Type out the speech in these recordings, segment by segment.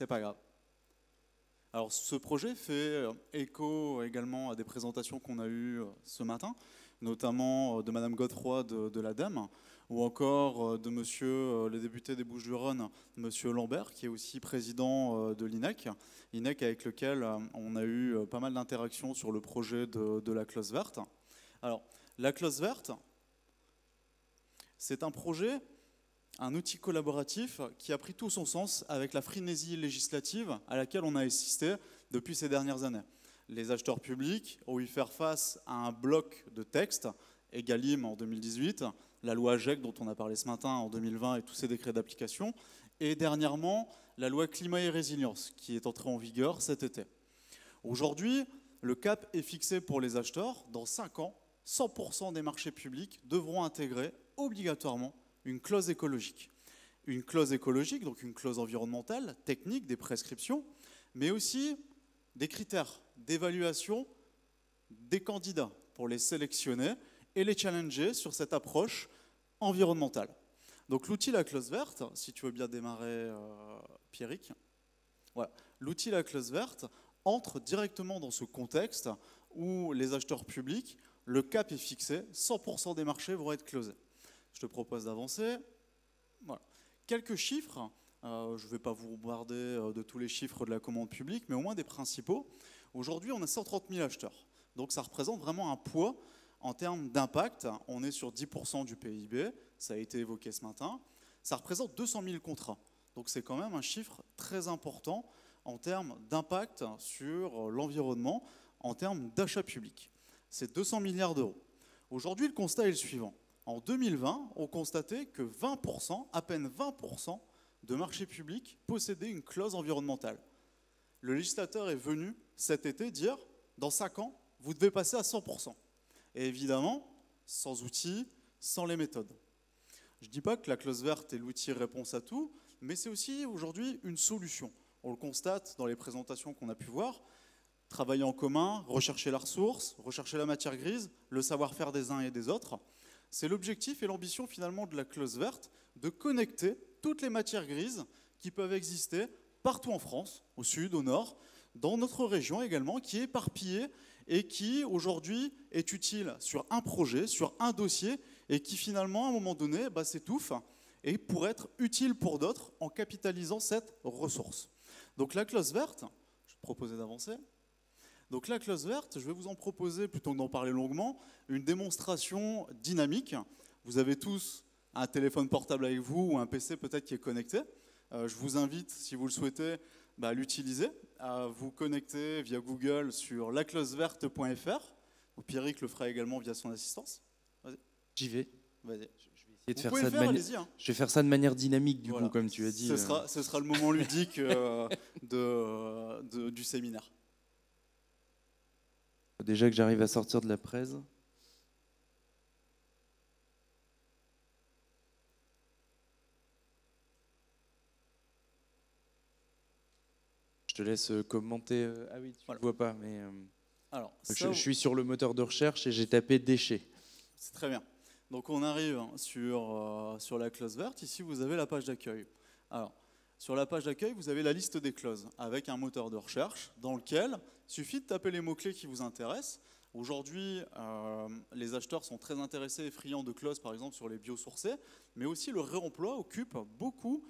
C'est pas grave. Alors ce projet fait écho également à des présentations qu'on a eues ce matin, notamment de Madame Godefroy de l'ADEME, ou encore de monsieur le député des Bouches-du-Rhône, monsieur Lambert, qui est aussi président de l'INEC, INEC avec lequel on a eu pas mal d'interactions sur le projet de la clause verte. Alors, la clause verte, c'est un projet, un outil collaboratif qui a pris tout son sens avec la frénésie législative à laquelle on a assisté depuis ces dernières années. Les acheteurs publics ont eu faire face à un bloc de textes, Egalim en 2018, la loi AGEC dont on a parlé ce matin en 2020 et tous ses décrets d'application, et dernièrement la loi Climat et Résilience qui est entrée en vigueur cet été. Aujourd'hui, le cap est fixé pour les acheteurs. Dans 5 ans, 100% des marchés publics devront intégrer obligatoirement une clause écologique. Une clause écologique, donc une clause environnementale, technique, des prescriptions, mais aussi des critères d'évaluation des candidats pour les sélectionner et les challenger sur cette approche environnementale. Donc l'outil La Clause Verte, si tu veux bien démarrer Pierrick, voilà. L'outil La Clause Verte entre directement dans ce contexte où les acheteurs publics, le cap est fixé, 100% des marchés vont être closés. Je te propose d'avancer. Voilà. Quelques chiffres, je ne vais pas vous bombarder de tous les chiffres de la commande publique, mais au moins des principaux. Aujourd'hui, on a 130 000 acheteurs. Donc ça représente vraiment un poids en termes d'impact. On est sur 10% du PIB, ça a été évoqué ce matin. Ça représente 200 000 contrats. Donc c'est quand même un chiffre très important en termes d'impact sur l'environnement, en termes d'achat public. C'est 200 milliards d'euros. Aujourd'hui, le constat est le suivant. En 2020, on constatait que 20%, à peine 20% de marchés publics possédaient une clause environnementale. Le législateur est venu cet été dire, dans 5 ans, vous devez passer à 100%. Et évidemment, sans outils, sans les méthodes. Je ne dis pas que la clause verte est l'outil réponse à tout, mais c'est aussi aujourd'hui une solution. On le constate dans les présentations qu'on a pu voir. Travailler en commun, rechercher la ressource, rechercher la matière grise, le savoir-faire des uns et des autres. C'est l'objectif et l'ambition finalement de la clause verte, de connecter toutes les matières grises qui peuvent exister partout en France, au sud, au nord, dans notre région également, qui est éparpillée et qui aujourd'hui est utile sur un projet, sur un dossier, et qui finalement à un moment donné s'étouffe et pourrait être utile pour d'autres en capitalisant cette ressource. Donc la clause verte, je vais te proposer d'avancer. Donc la clause verte, je vais vous en proposer, plutôt que d'en parler longuement, une démonstration dynamique. Vous avez tous un téléphone portable avec vous ou un PC peut-être qui est connecté. Je vous invite, si vous le souhaitez, à l'utiliser, à vous connecter via Google sur laclauseverte.fr. Pierrick le fera également via son assistance. Vas-y. J'y vais. Vas-y. Je vais essayer de faire ça de manière. Je vais faire ça de manière dynamique, du voilà. coup, comme tu as dit. Ce sera le moment ludique du séminaire. Déjà que j'arrive à sortir de la presse. Je te laisse commenter. Ah oui, tu ne vois pas, mais alors, je suis sur le moteur de recherche et j'ai tapé déchets. C'est très bien. Donc on arrive sur la clause verte. Ici, vous avez la page d'accueil. Alors, sur la page d'accueil, vous avez la liste des clauses avec un moteur de recherche dans lequel il suffit de taper les mots-clés qui vous intéressent. Aujourd'hui, les acheteurs sont très intéressés et friands de clauses, par exemple, sur les biosourcés, mais aussi le réemploi occupe beaucoup.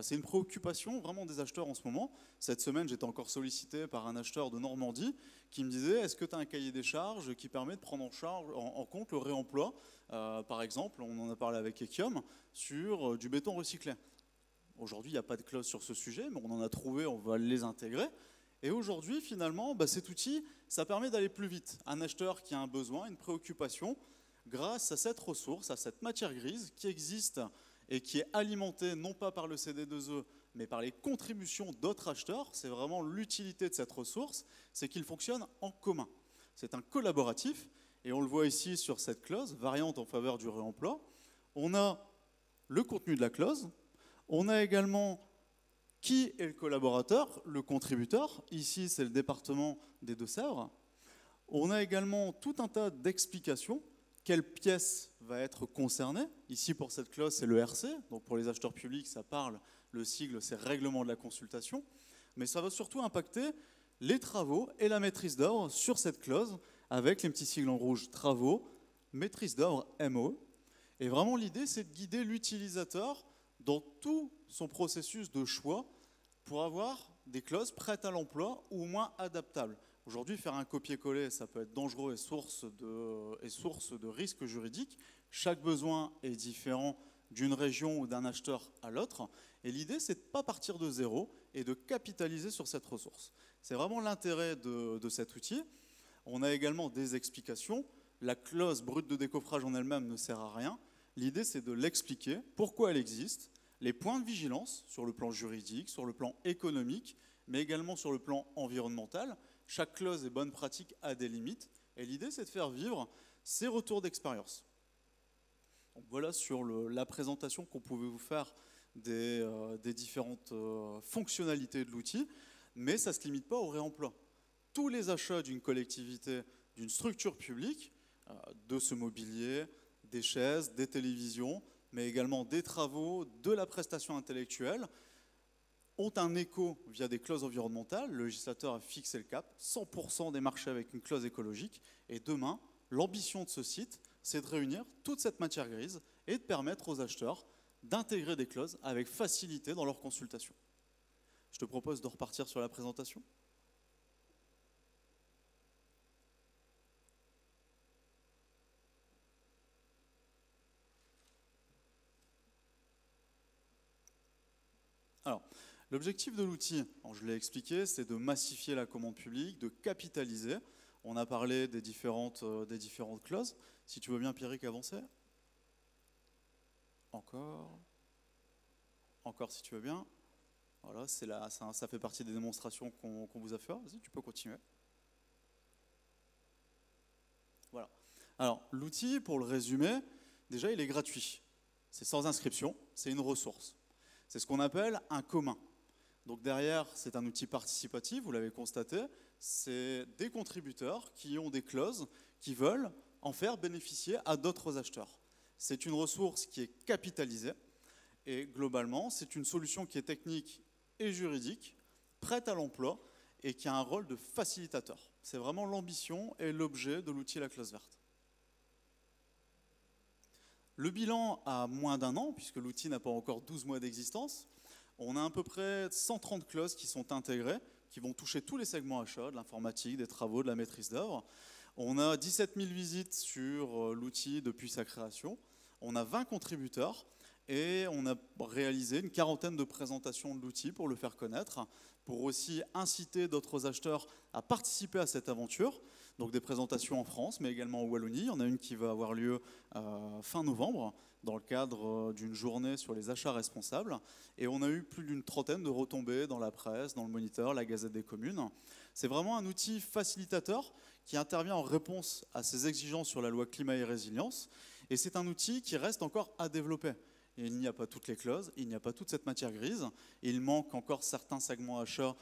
C'est une préoccupation vraiment des acheteurs en ce moment. Cette semaine, j'étais encore sollicité par un acheteur de Normandie qui me disait « Est-ce que tu as un cahier des charges qui permet de prendre en compte le réemploi ?» Par exemple, on en a parlé avec Ekiom sur du béton recyclé. Aujourd'hui, il n'y a pas de clause sur ce sujet, mais on en a trouvé, on va les intégrer. Et aujourd'hui, finalement, cet outil, ça permet d'aller plus vite. Un acheteur qui a un besoin, une préoccupation, grâce à cette ressource, à cette matière grise qui existe et qui est alimentée non pas par le CD2E, mais par les contributions d'autres acheteurs. C'est vraiment l'utilité de cette ressource, c'est qu'il fonctionne en commun. C'est un collaboratif, et on le voit ici sur cette clause, variante en faveur du réemploi. On a le contenu de la clause, on a également qui est le collaborateur, le contributeur. Ici, c'est le département des Deux-Sèvres. On a également tout un tas d'explications. Quelle pièce va être concernée? Ici, pour cette clause, c'est le RC. Donc, pour les acheteurs publics, ça parle, le sigle, c'est règlement de la consultation. mais ça va surtout impacter les travaux et la maîtrise d'œuvre sur cette clause, avec les petits sigles en rouge, travaux, maîtrise d'œuvre, MO. Et vraiment, l'idée, c'est de guider l'utilisateur dans tout son processus de choix pour avoir des clauses prêtes à l'emploi ou au moins adaptables. Aujourd'hui, faire un copier-coller, ça peut être dangereux et source de risques juridiques. Chaque besoin est différent d'une région ou d'un acheteur à l'autre. Et l'idée, c'est de ne pas partir de zéro et de capitaliser sur cette ressource. C'est vraiment l'intérêt de cet outil. On a également des explications. La clause brute de décoffrage en elle-même ne sert à rien. L'idée, c'est de l'expliquer, pourquoi elle existe, les points de vigilance sur le plan juridique, sur le plan économique, mais également sur le plan environnemental. Chaque clause et bonne pratique a des limites. Et l'idée, c'est de faire vivre ces retours d'expérience. Donc voilà sur la présentation qu'on pouvait vous faire des différentes fonctionnalités de l'outil, mais ça ne se limite pas au réemploi. Tous les achats d'une collectivité, d'une structure publique, de ce mobilier, des chaises, des télévisions, mais également des travaux, de la prestation intellectuelle, ont un écho via des clauses environnementales. Le législateur a fixé le cap, 100% des marchés avec une clause écologique. Et demain, l'ambition de ce site, c'est de réunir toute cette matière grise et de permettre aux acheteurs d'intégrer des clauses avec facilité dans leur consultation. Je te propose de repartir sur la présentation. Alors, l'objectif de l'outil, je l'ai expliqué, c'est de massifier la commande publique, de capitaliser. On a parlé des différentes clauses. Si tu veux bien, Pierrick, avancer. Encore si tu veux bien. Voilà, ça fait partie des démonstrations qu'on vous a fait. Vas-y, tu peux continuer. Voilà. Alors, l'outil, pour le résumer, déjà, il est gratuit. C'est sans inscription, c'est une ressource. C'est ce qu'on appelle un commun. Donc derrière, c'est un outil participatif, vous l'avez constaté. C'est des contributeurs qui ont des clauses, qui veulent en faire bénéficier à d'autres acheteurs. C'est une ressource qui est capitalisée et globalement, c'est une solution qui est technique et juridique, prête à l'emploi et qui a un rôle de facilitateur. C'est vraiment l'ambition et l'objet de l'outil La Clause Verte. Le bilan a moins d'un an, puisque l'outil n'a pas encore 12 mois d'existence. On a à peu près 130 clauses qui sont intégrées, qui vont toucher tous les segments achats, de l'informatique, des travaux, de la maîtrise d'œuvre. On a 17 000 visites sur l'outil depuis sa création. On a 20 contributeurs et on a réalisé une quarantaine de présentations de l'outil pour le faire connaître, pour aussi inciter d'autres acheteurs à participer à cette aventure. Donc des présentations en France, mais également en Wallonie. Il y en a une qui va avoir lieu fin novembre, dans le cadre d'une journée sur les achats responsables. Et on a eu plus d'une trentaine de retombées dans la presse, dans le Moniteur, la Gazette des communes. C'est vraiment un outil facilitateur qui intervient en réponse à ces exigences sur la loi climat et résilience. Et c'est un outil qui reste encore à développer. Il n'y a pas toutes les clauses, il n'y a pas toute cette matière grise. Il manque encore certains segments achats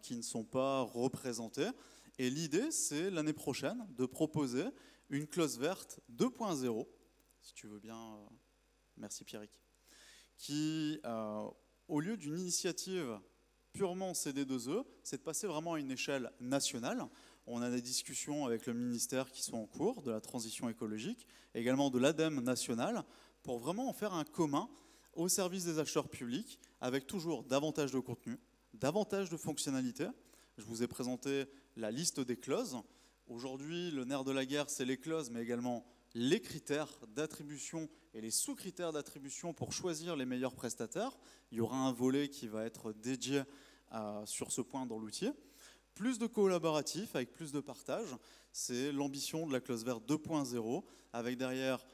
qui ne sont pas représentés. Et l'idée, c'est l'année prochaine de proposer une clause verte 2.0, si tu veux bien, merci Pierrick, qui, au lieu d'une initiative purement CD2E, c'est de passer vraiment à une échelle nationale. On a des discussions avec le ministère qui sont en cours, de la transition écologique, également de l'ADEME nationale, pour vraiment en faire un commun au service des acheteurs publics, avec toujours davantage de contenu, davantage de fonctionnalités. Je vous ai présenté la liste des clauses. Aujourd'hui, le nerf de la guerre, c'est les clauses, mais également les critères d'attribution et les sous-critères d'attribution pour choisir les meilleurs prestataires. Il y aura un volet qui va être dédié sur ce point dans l'outil. Plus de collaboratif, avec plus de partage. C'est l'ambition de la clause verte 2.0, avec derrière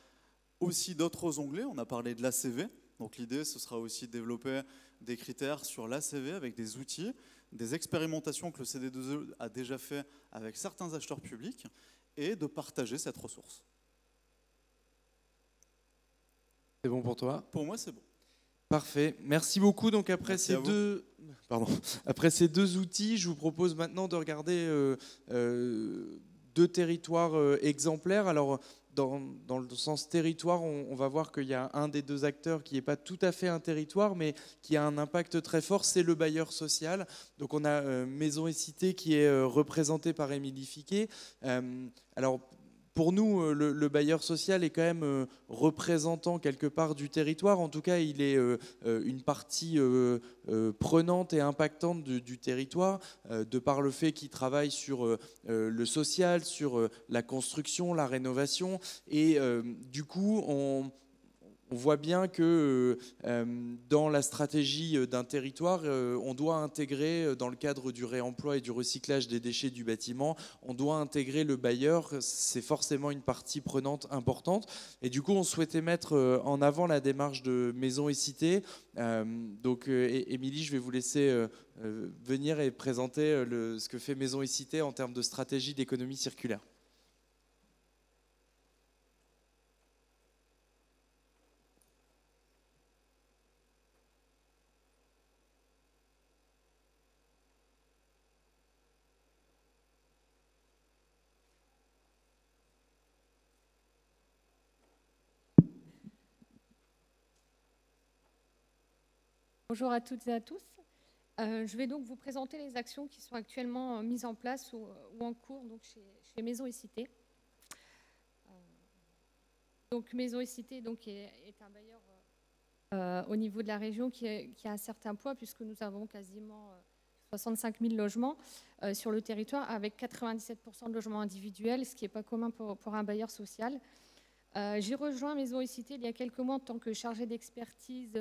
aussi d'autres onglets. On a parlé de l'ACV. Donc l'idée, ce sera aussi de développer des critères sur l'ACV avec des outils, des expérimentations que le CD2E a déjà fait avec certains acheteurs publics et de partager cette ressource. C'est bon pour toi? Pour moi, c'est bon. Parfait. Merci beaucoup. Donc après ces deux outils, je vous propose maintenant de regarder deux territoires exemplaires. Alors dans le sens territoire, on va voir qu'il y a un des deux acteurs qui n'est pas tout à fait un territoire, mais qui a un impact très fort, c'est le bailleur social. Donc on a Maison et Cité qui est représenté par Émilie Fiquet. Alors, pour nous, le bailleur social est quand même représentant quelque part du territoire. En tout cas, il est une partie prenante et impactante du territoire, de par le fait qu'il travaille sur le social, sur la construction, la rénovation. Et du coup, on voit bien que dans la stratégie d'un territoire, on doit intégrer, dans le cadre du réemploi et du recyclage des déchets du bâtiment, on doit intégrer le bailleur. C'est forcément une partie prenante importante. Et du coup, on souhaitait mettre en avant la démarche de Maison et Cité. Donc, Émilie, je vais vous laisser venir et présenter ce que fait Maison et Cité en termes de stratégie d'économie circulaire. Bonjour à toutes et à tous. Je vais donc vous présenter les actions qui sont actuellement mises en place ou en cours donc chez Maison et Cité. Donc Maison et Cité donc, est un bailleur au niveau de la région qui a un certain poids puisque nous avons quasiment 65 000 logements sur le territoire avec 97% de logements individuels, ce qui n'est pas commun pour un bailleur social. J'ai rejoint Maison et Cité il y a quelques mois en tant que chargée d'expertise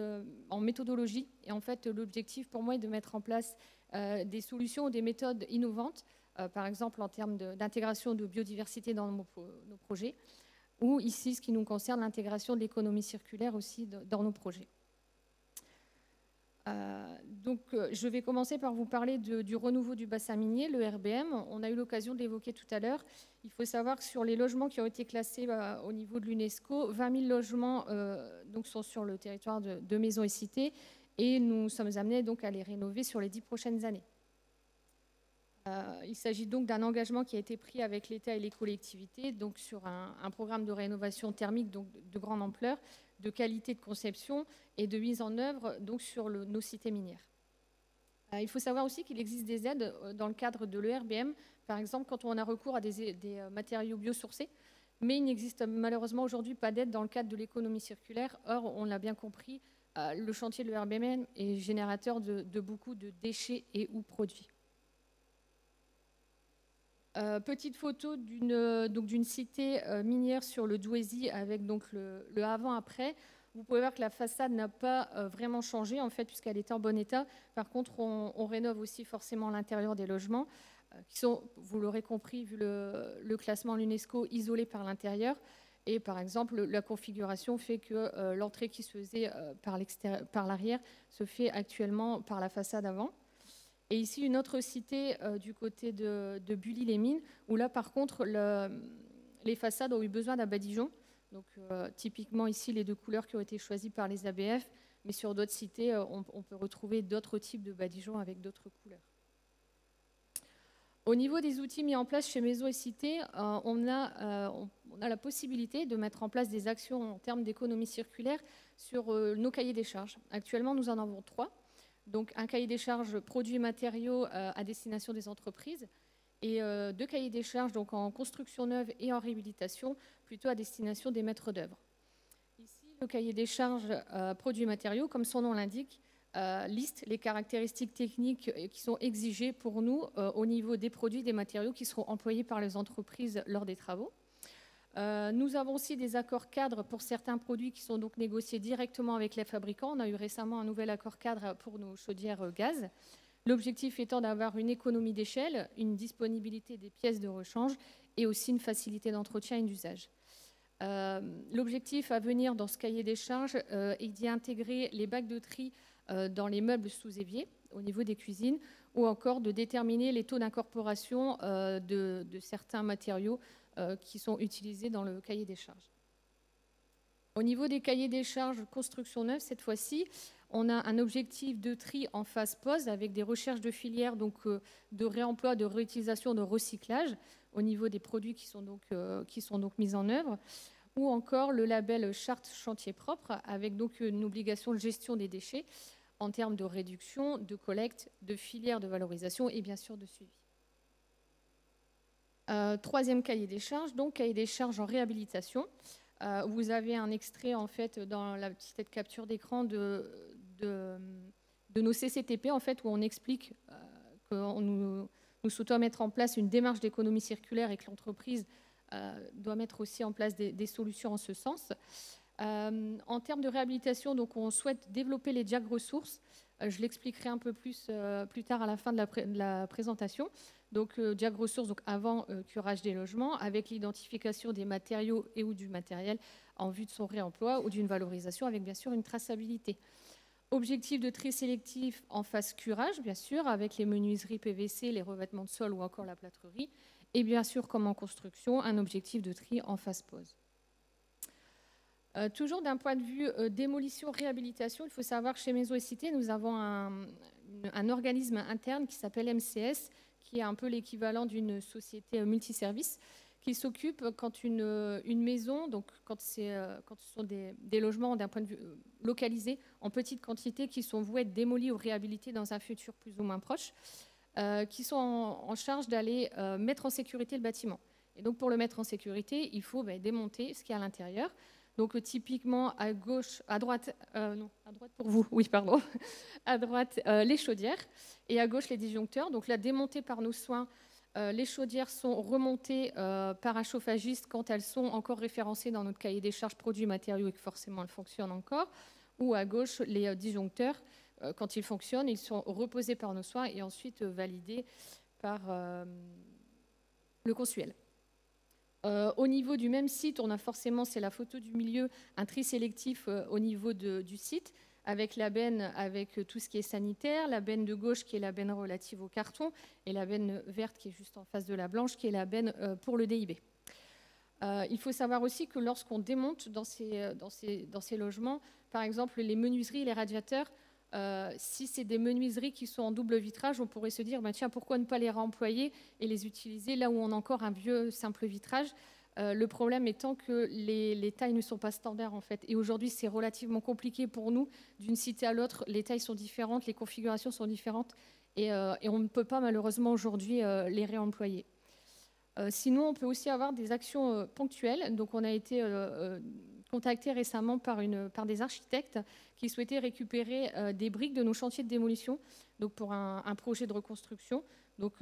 en méthodologie. Et en fait, l'objectif pour moi est de mettre en place des solutions ou des méthodes innovantes, par exemple en termes d'intégration de biodiversité dans nos projets, ou ici, ce qui nous concerne, l'intégration de l'économie circulaire aussi dans nos projets. Donc, je vais commencer par vous parler du renouveau du bassin minier, le RBM. On a eu l'occasion de l'évoquer tout à l'heure. Il faut savoir que sur les logements qui ont été classés au niveau de l'UNESCO, 20 000 logements donc, sont sur le territoire de Maison et Cité et nous sommes amenés donc, à les rénover sur les 10 prochaines années. Il s'agit donc d'un engagement qui a été pris avec l'État et les collectivités donc sur un programme de rénovation thermique donc, de grande ampleur, de qualité de conception et de mise en œuvre donc, sur nos cités minières. Il faut savoir aussi qu'il existe des aides dans le cadre de l'ERBM, par exemple quand on a recours à des matériaux biosourcés, mais il n'existe malheureusement aujourd'hui pas d'aide dans le cadre de l'économie circulaire. Or, on l'a bien compris, le chantier de l'ERBM est générateur de beaucoup de déchets et ou produits. Petite photo d'une cité minière sur le Douaisis avec donc le avant-après. Vous pouvez voir que la façade n'a pas vraiment changé en fait puisqu'elle était en bon état. Par contre, on rénove aussi forcément l'intérieur des logements qui sont, vous l'aurez compris, vu le classement l'UNESCO, isolés par l'intérieur. Et par exemple, la configuration fait que l'entrée qui se faisait par l'arrière se fait actuellement par la façade avant. Et ici, une autre cité du côté de Bully-les-Mines, où là, par contre, les façades ont eu besoin d'un badigeon. Donc, typiquement, ici, les deux couleurs qui ont été choisies par les ABF, mais sur d'autres cités, on peut retrouver d'autres types de badigeons avec d'autres couleurs. Au niveau des outils mis en place chez Maison et Cité, on a la possibilité de mettre en place des actions en termes d'économie circulaire sur nos cahiers des charges. Actuellement, nous en avons 3. Donc un cahier des charges produits et matériaux à destination des entreprises et 2 cahiers des charges donc en construction neuve et en réhabilitation plutôt à destination des maîtres d'œuvre. Ici, le cahier des charges produits et matériaux, comme son nom l'indique, liste les caractéristiques techniques qui sont exigées pour nous au niveau des produits et des matériaux qui seront employés par les entreprises lors des travaux. Nous avons aussi des accords cadres pour certains produits qui sont donc négociés directement avec les fabricants. On a eu récemment un nouvel accord cadre pour nos chaudières gaz. L'objectif étant d'avoir une économie d'échelle, une disponibilité des pièces de rechange et aussi une facilité d'entretien et d'usage. L'objectif à venir dans ce cahier des charges est d'y intégrer les bacs de tri dans les meubles sous évier au niveau des cuisines ou encore de déterminer les taux d'incorporation de certains matériaux qui sont utilisés dans le cahier des charges. Au niveau des cahiers des charges construction neuve, cette fois-ci, on a un objectif de tri en phase pause avec des recherches de filières donc, de réemploi, de réutilisation, de recyclage. au niveau des produits qui sont donc mis en œuvre, ou encore le label Charte Chantier Propre, avec donc une obligation de gestion des déchets en termes de réduction, de collecte, de filière de valorisation et bien sûr de suivi. Troisième cahier des charges, donc cahier des charges en réhabilitation. Vous avez un extrait en fait dans la petite capture d'écran de nos CCTP en fait, où on explique que nous souhaitons mettre en place une démarche d'économie circulaire et que l'entreprise doit mettre aussi en place des solutions en ce sens. En termes de réhabilitation, donc, on souhaite développer les diag ressources. Je l'expliquerai un peu plus tard à la fin de la présentation. Donc, diag ressources, donc avant curage des logements, avec l'identification des matériaux et ou du matériel en vue de son réemploi ou d'une valorisation, avec bien sûr une traçabilité. Objectif de tri sélectif en phase curage, bien sûr, avec les menuiseries PVC, les revêtements de sol ou encore la plâtrerie. Et bien sûr, comme en construction, un objectif de tri en phase pose. Toujours d'un point de vue démolition-réhabilitation, il faut savoir que chez Maisons et Cités, nous avons un organisme interne qui s'appelle MCS, qui est un peu l'équivalent d'une société multiservice, qui s'occupe quand une maison, donc quand ce sont des logements d'un point de vue localisés en petite quantité qui sont voués être démolis ou réhabilités dans un futur plus ou moins proche, qui sont en charge d'aller mettre en sécurité le bâtiment. Et donc pour le mettre en sécurité, il faut démonter ce qu'il y a à l'intérieur. Donc typiquement à droite pour vous, oui pardon, à droite les chaudières et à gauche les disjoncteurs. Donc là démontées par nos soins, les chaudières sont remontées par un chauffagiste quand elles sont encore référencées dans notre cahier des charges produits matériaux et que forcément elles fonctionnent encore. Ou à gauche les disjoncteurs, quand ils fonctionnent, ils sont reposés par nos soins et ensuite validés par le consuel. Au niveau du même site, on a forcément, c'est la photo du milieu, un tri sélectif au niveau du site, avec la benne, avec tout ce qui est sanitaire, la benne de gauche qui est la benne relative au carton, et la benne verte qui est juste en face de la blanche, qui est la benne pour le DIB. Il faut savoir aussi que lorsqu'on démonte dans ces logements, par exemple les menuiseries et les radiateurs, si c'est des menuiseries qui sont en double vitrage, on pourrait se dire tiens, pourquoi ne pas les réemployer et les utiliser là où on a encore un vieux simple vitrage. Le problème étant que les tailles ne sont pas standards en fait. Et aujourd'hui, c'est relativement compliqué pour nous d'une cité à l'autre. Les tailles sont différentes, les configurations sont différentes et on ne peut pas malheureusement aujourd'hui les réemployer. Sinon, on peut aussi avoir des actions ponctuelles. Donc, on a été contacté récemment par des architectes qui souhaitaient récupérer des briques de nos chantiers de démolition, donc pour un projet de reconstruction. Donc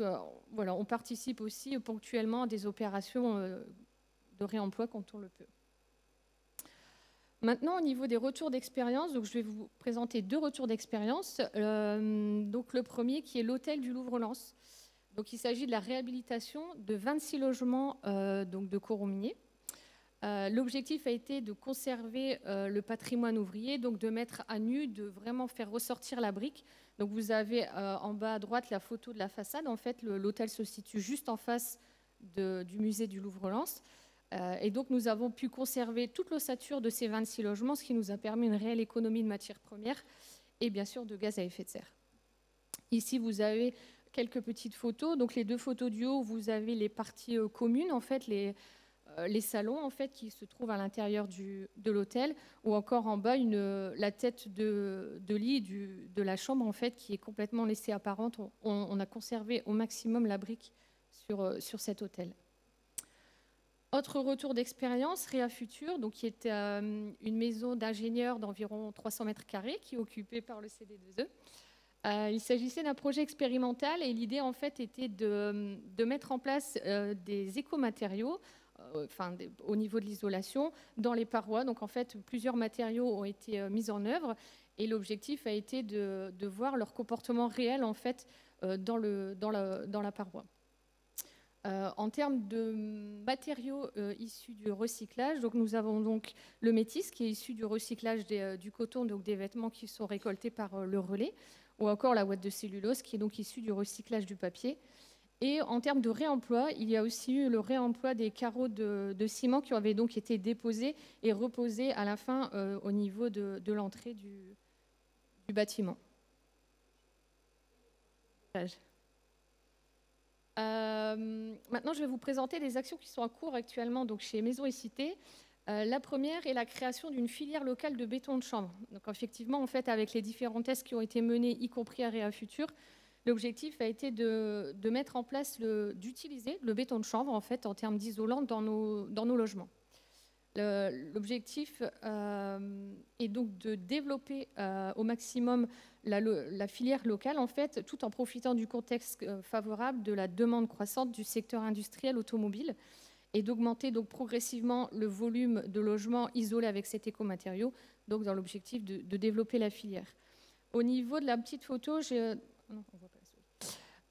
voilà, on participe aussi ponctuellement à des opérations de réemploi quand on le peut. Maintenant, au niveau des retours d'expérience, donc je vais vous présenter 2 retours d'expérience. Donc le premier qui est l'hôtel du Louvre-Lens. Donc il s'agit de la réhabilitation de 26 logements donc de coraux miniers. L'objectif a été de conserver le patrimoine ouvrier, donc de mettre à nu, de vraiment faire ressortir la brique. Donc vous avez en bas à droite la photo de la façade. En fait, l'hôtel se situe juste en face du musée du Louvre-Lens. Et donc nous avons pu conserver toute l'ossature de ces 26 logements, ce qui nous a permis une réelle économie de matières premières et bien sûr de gaz à effet de serre. Ici, vous avez quelques petites photos. Donc les 2 photos du haut, vous avez les parties communes, en fait, les salons en fait, qui se trouvent à l'intérieur de l'hôtel, ou encore en bas la tête de lit de la chambre en fait, qui est complètement laissée apparente. On a conservé au maximum la brique sur cet hôtel. Autre retour d'expérience, Réa Futur, donc, qui est une maison d'ingénieurs d'environ 300 mètres carrés qui est occupée par le CD2E. Il s'agissait d'un projet expérimental et l'idée en fait était de mettre en place des écomatériaux au niveau de l'isolation dans les parois. Donc en fait, plusieurs matériaux ont été mis en œuvre et l'objectif a été de voir leur comportement réel en fait dans la paroi. En termes de matériaux issus du recyclage, donc nous avons donc le métis qui est issu du recyclage du coton, donc des vêtements qui sont récoltés par le relais, ou encore la ouate de cellulose qui est donc issue du recyclage du papier. Et en termes de réemploi, il y a aussi eu le réemploi des carreaux de ciment qui avaient donc été déposés et reposés à la fin au niveau de l'entrée du bâtiment. Maintenant, je vais vous présenter les actions qui sont en cours actuellement donc, chez Maisons et Cités. La première est la création d'une filière locale de béton de chanvre. Donc, effectivement, en fait, avec les différents tests qui ont été menés, y compris à Réa Futur, l'objectif a été de mettre en place, d'utiliser le béton de chanvre en fait, en termes d'isolant dans nos logements. L'objectif est donc de développer au maximum la filière locale, en fait, tout en profitant du contexte favorable de la demande croissante du secteur industriel automobile et d'augmenter donc progressivement le volume de logements isolés avec cet écomatériau, donc dans l'objectif de développer la filière. Au niveau de la petite photo,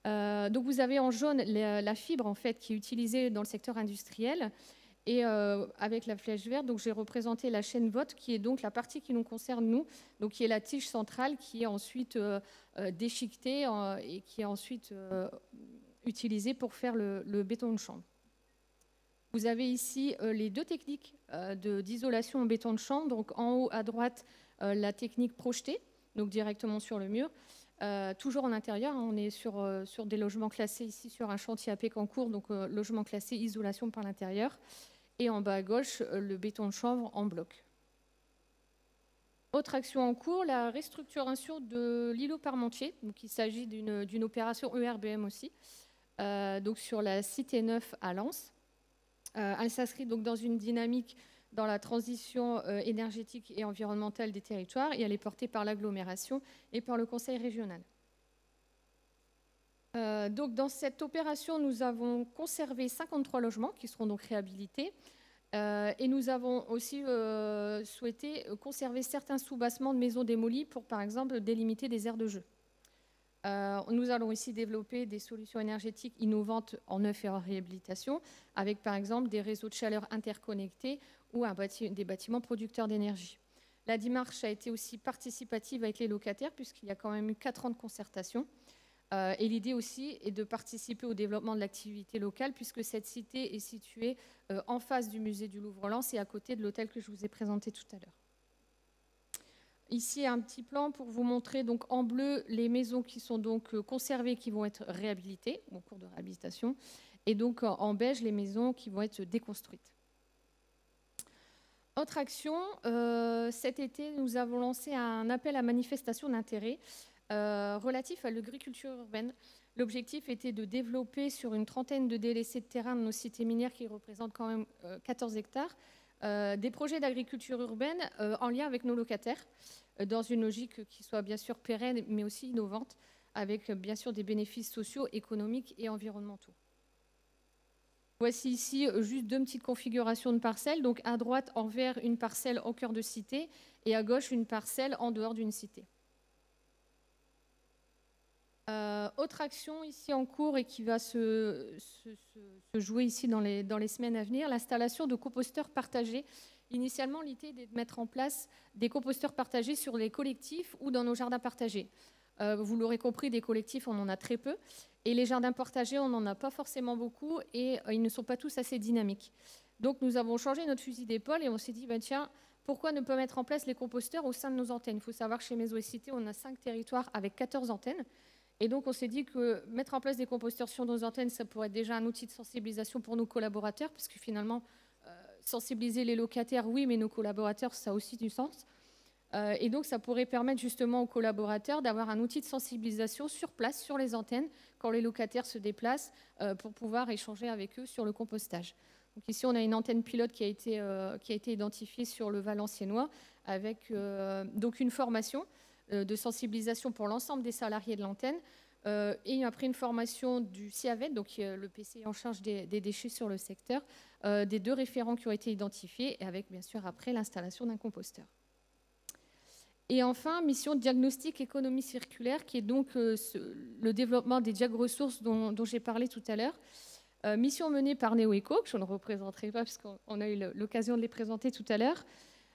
donc vous avez en jaune la fibre en fait, qui est utilisée dans le secteur industriel. Et avec la flèche verte, donc j'ai représenté la chaîne VOT, qui est donc la partie qui nous concerne, nous, donc qui est la tige centrale, qui est ensuite déchiquetée et qui est ensuite utilisée pour faire le béton de chanvre. Vous avez ici les deux techniques d'isolation en béton de chanvre. Donc en haut à droite, la technique projetée, donc directement sur le mur. Toujours en intérieur, on est sur des logements classés ici sur un chantier à Pécancourt, donc logement classé isolation par l'intérieur. Et en bas à gauche, le béton de chanvre en bloc. Autre action en cours, la restructuration de l'îlot Parmentier. Donc il s'agit d'une opération ERBM aussi, donc sur la Cité 9 à Lens. Elle s'inscrit donc dans une dynamique dans la transition énergétique et environnementale des territoires et elle est portée par l'agglomération et par le conseil régional. Donc dans cette opération, nous avons conservé 53 logements qui seront donc réhabilités et nous avons aussi souhaité conserver certains sous-bassements de maisons démolies pour, par exemple, délimiter des aires de jeu. Nous allons ici développer des solutions énergétiques innovantes en neuf et en réhabilitation avec, par exemple, des réseaux de chaleur interconnectés ou des bâtiments producteurs d'énergie. La démarche a été aussi participative avec les locataires puisqu'il y a quand même eu 4 ans de concertation. Et l'idée aussi est de participer au développement de l'activité locale puisque cette cité est située en face du musée du Louvre-Lens et à côté de l'hôtel que je vous ai présenté tout à l'heure. Ici, un petit plan pour vous montrer donc, en bleu les maisons qui sont donc conservées, qui vont être réhabilitées au cours de réhabilitation, et donc en beige les maisons qui vont être déconstruites. Autre action, cet été, nous avons lancé un appel à manifestation d'intérêt relatif à l'agriculture urbaine. L'objectif était de développer sur une trentaine de délaissés de terrain de nos cités minières qui représentent quand même 14 hectares, des projets d'agriculture urbaine en lien avec nos locataires, dans une logique qui soit bien sûr pérenne mais aussi innovante, avec bien sûr des bénéfices sociaux, économiques et environnementaux. Voici ici juste 2 petites configurations de parcelles. Donc à droite, en vert, une parcelle au cœur de cité et à gauche, une parcelle en dehors d'une cité. Autre action ici en cours et qui va se jouer ici dans les semaines à venir, l'installation de composteurs partagés. Initialement, l'idée est de mettre en place des composteurs partagés sur les collectifs ou dans nos jardins partagés. Vous l'aurez compris, des collectifs, on en a très peu. Et les jardins partagés, on n'en a pas forcément beaucoup et ils ne sont pas tous assez dynamiques. Donc nous avons changé notre fusil d'épaule et on s'est dit, ben, tiens, pourquoi ne pas mettre en place les composteurs au sein de nos antennes? Il faut savoir que chez Maisons et Cités, on a 5 territoires avec 14 antennes. Et donc, on s'est dit que mettre en place des composteurs sur nos antennes, ça pourrait être déjà un outil de sensibilisation pour nos collaborateurs, parce que finalement, sensibiliser les locataires, oui, mais nos collaborateurs, ça a aussi du sens. Et donc, ça pourrait permettre justement aux collaborateurs d'avoir un outil de sensibilisation sur place, sur les antennes, quand les locataires se déplacent, pour pouvoir échanger avec eux sur le compostage. Donc ici, on a une antenne pilote qui a été identifiée sur le Valenciennois, avec donc une formation de sensibilisation pour l'ensemble des salariés de l'antenne et après une formation du CIAVET, donc le PC en charge des déchets sur le secteur, des 2 référents qui ont été identifiés et avec bien sûr après l'installation d'un composteur. Et enfin, mission diagnostic économie circulaire qui est donc le développement des diag-ressources dont j'ai parlé tout à l'heure. Mission menée par NeoEco, que je ne représenterai pas puisqu'on a eu l'occasion de les présenter tout à l'heure.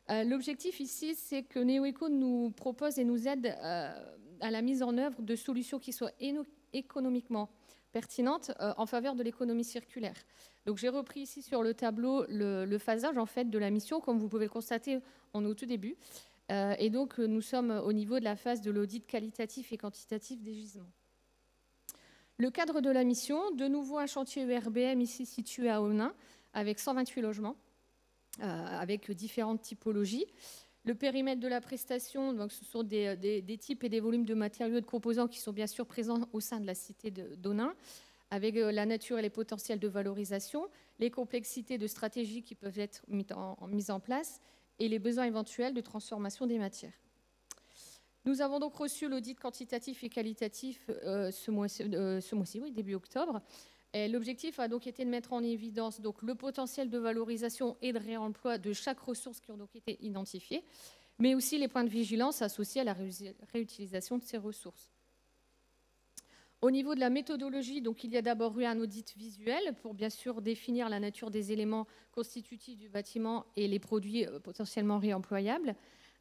L'objectif ici, c'est que NeoEco nous propose et nous aide à la mise en œuvre de solutions qui soient économiquement pertinentes en faveur de l'économie circulaire. Donc j'ai repris ici sur le tableau le phasage en fait de la mission, comme vous pouvez le constater, on est au tout début. Et donc nous sommes au niveau de la phase de l'audit qualitatif et quantitatif des gisements. Le cadre de la mission, de nouveau un chantier ERBM ici situé à Onnain, avec 128 logements, avec différentes typologies. Le périmètre de la prestation, donc ce sont des types et des volumes de matériaux et de composants qui sont bien sûr présents au sein de la cité d'Onnain, avec la nature et les potentiels de valorisation, les complexités de stratégies qui peuvent être mises en place et les besoins éventuels de transformation des matières. Nous avons donc reçu l'audit quantitatif et qualitatif ce mois-ci, oui, début octobre. L'objectif a donc été de mettre en évidence donc, le potentiel de valorisation et de réemploi de chaque ressource qui ont donc été identifiées, mais aussi les points de vigilance associés à la réutilisation de ces ressources. Au niveau de la méthodologie, donc, il y a d'abord eu un audit visuel pour bien sûr définir la nature des éléments constitutifs du bâtiment et les produits potentiellement réemployables.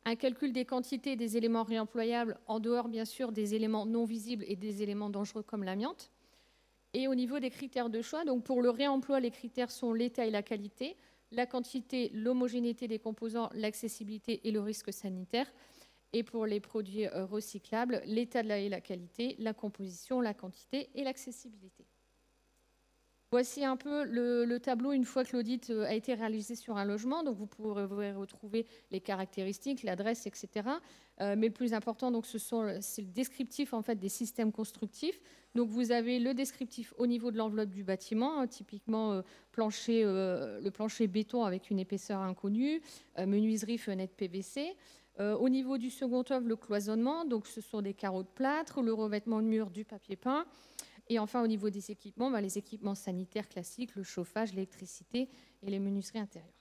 Un calcul des quantités des éléments réemployables en dehors bien sûr des éléments non visibles et des éléments dangereux comme l'amiante. Et au niveau des critères de choix, donc pour le réemploi, les critères sont l'état et la qualité, la quantité, l'homogénéité des composants, l'accessibilité et le risque sanitaire. Et pour les produits recyclables, l'état et la qualité, la composition, la quantité et l'accessibilité. Voici un peu le tableau une fois que l'audit a été réalisé sur un logement. Donc vous pourrez retrouver les caractéristiques, l'adresse, etc. Mais le plus important, c'est le descriptif en fait, des systèmes constructifs. Donc vous avez le descriptif au niveau de l'enveloppe du bâtiment, hein, typiquement le plancher béton avec une épaisseur inconnue, menuiserie, fenêtre PVC. Au niveau du second œuvre, le cloisonnement, donc ce sont des carreaux de plâtre, le revêtement de mur, du papier peint. Et enfin, au niveau des équipements, les équipements sanitaires classiques, le chauffage, l'électricité et les menuiseries intérieures.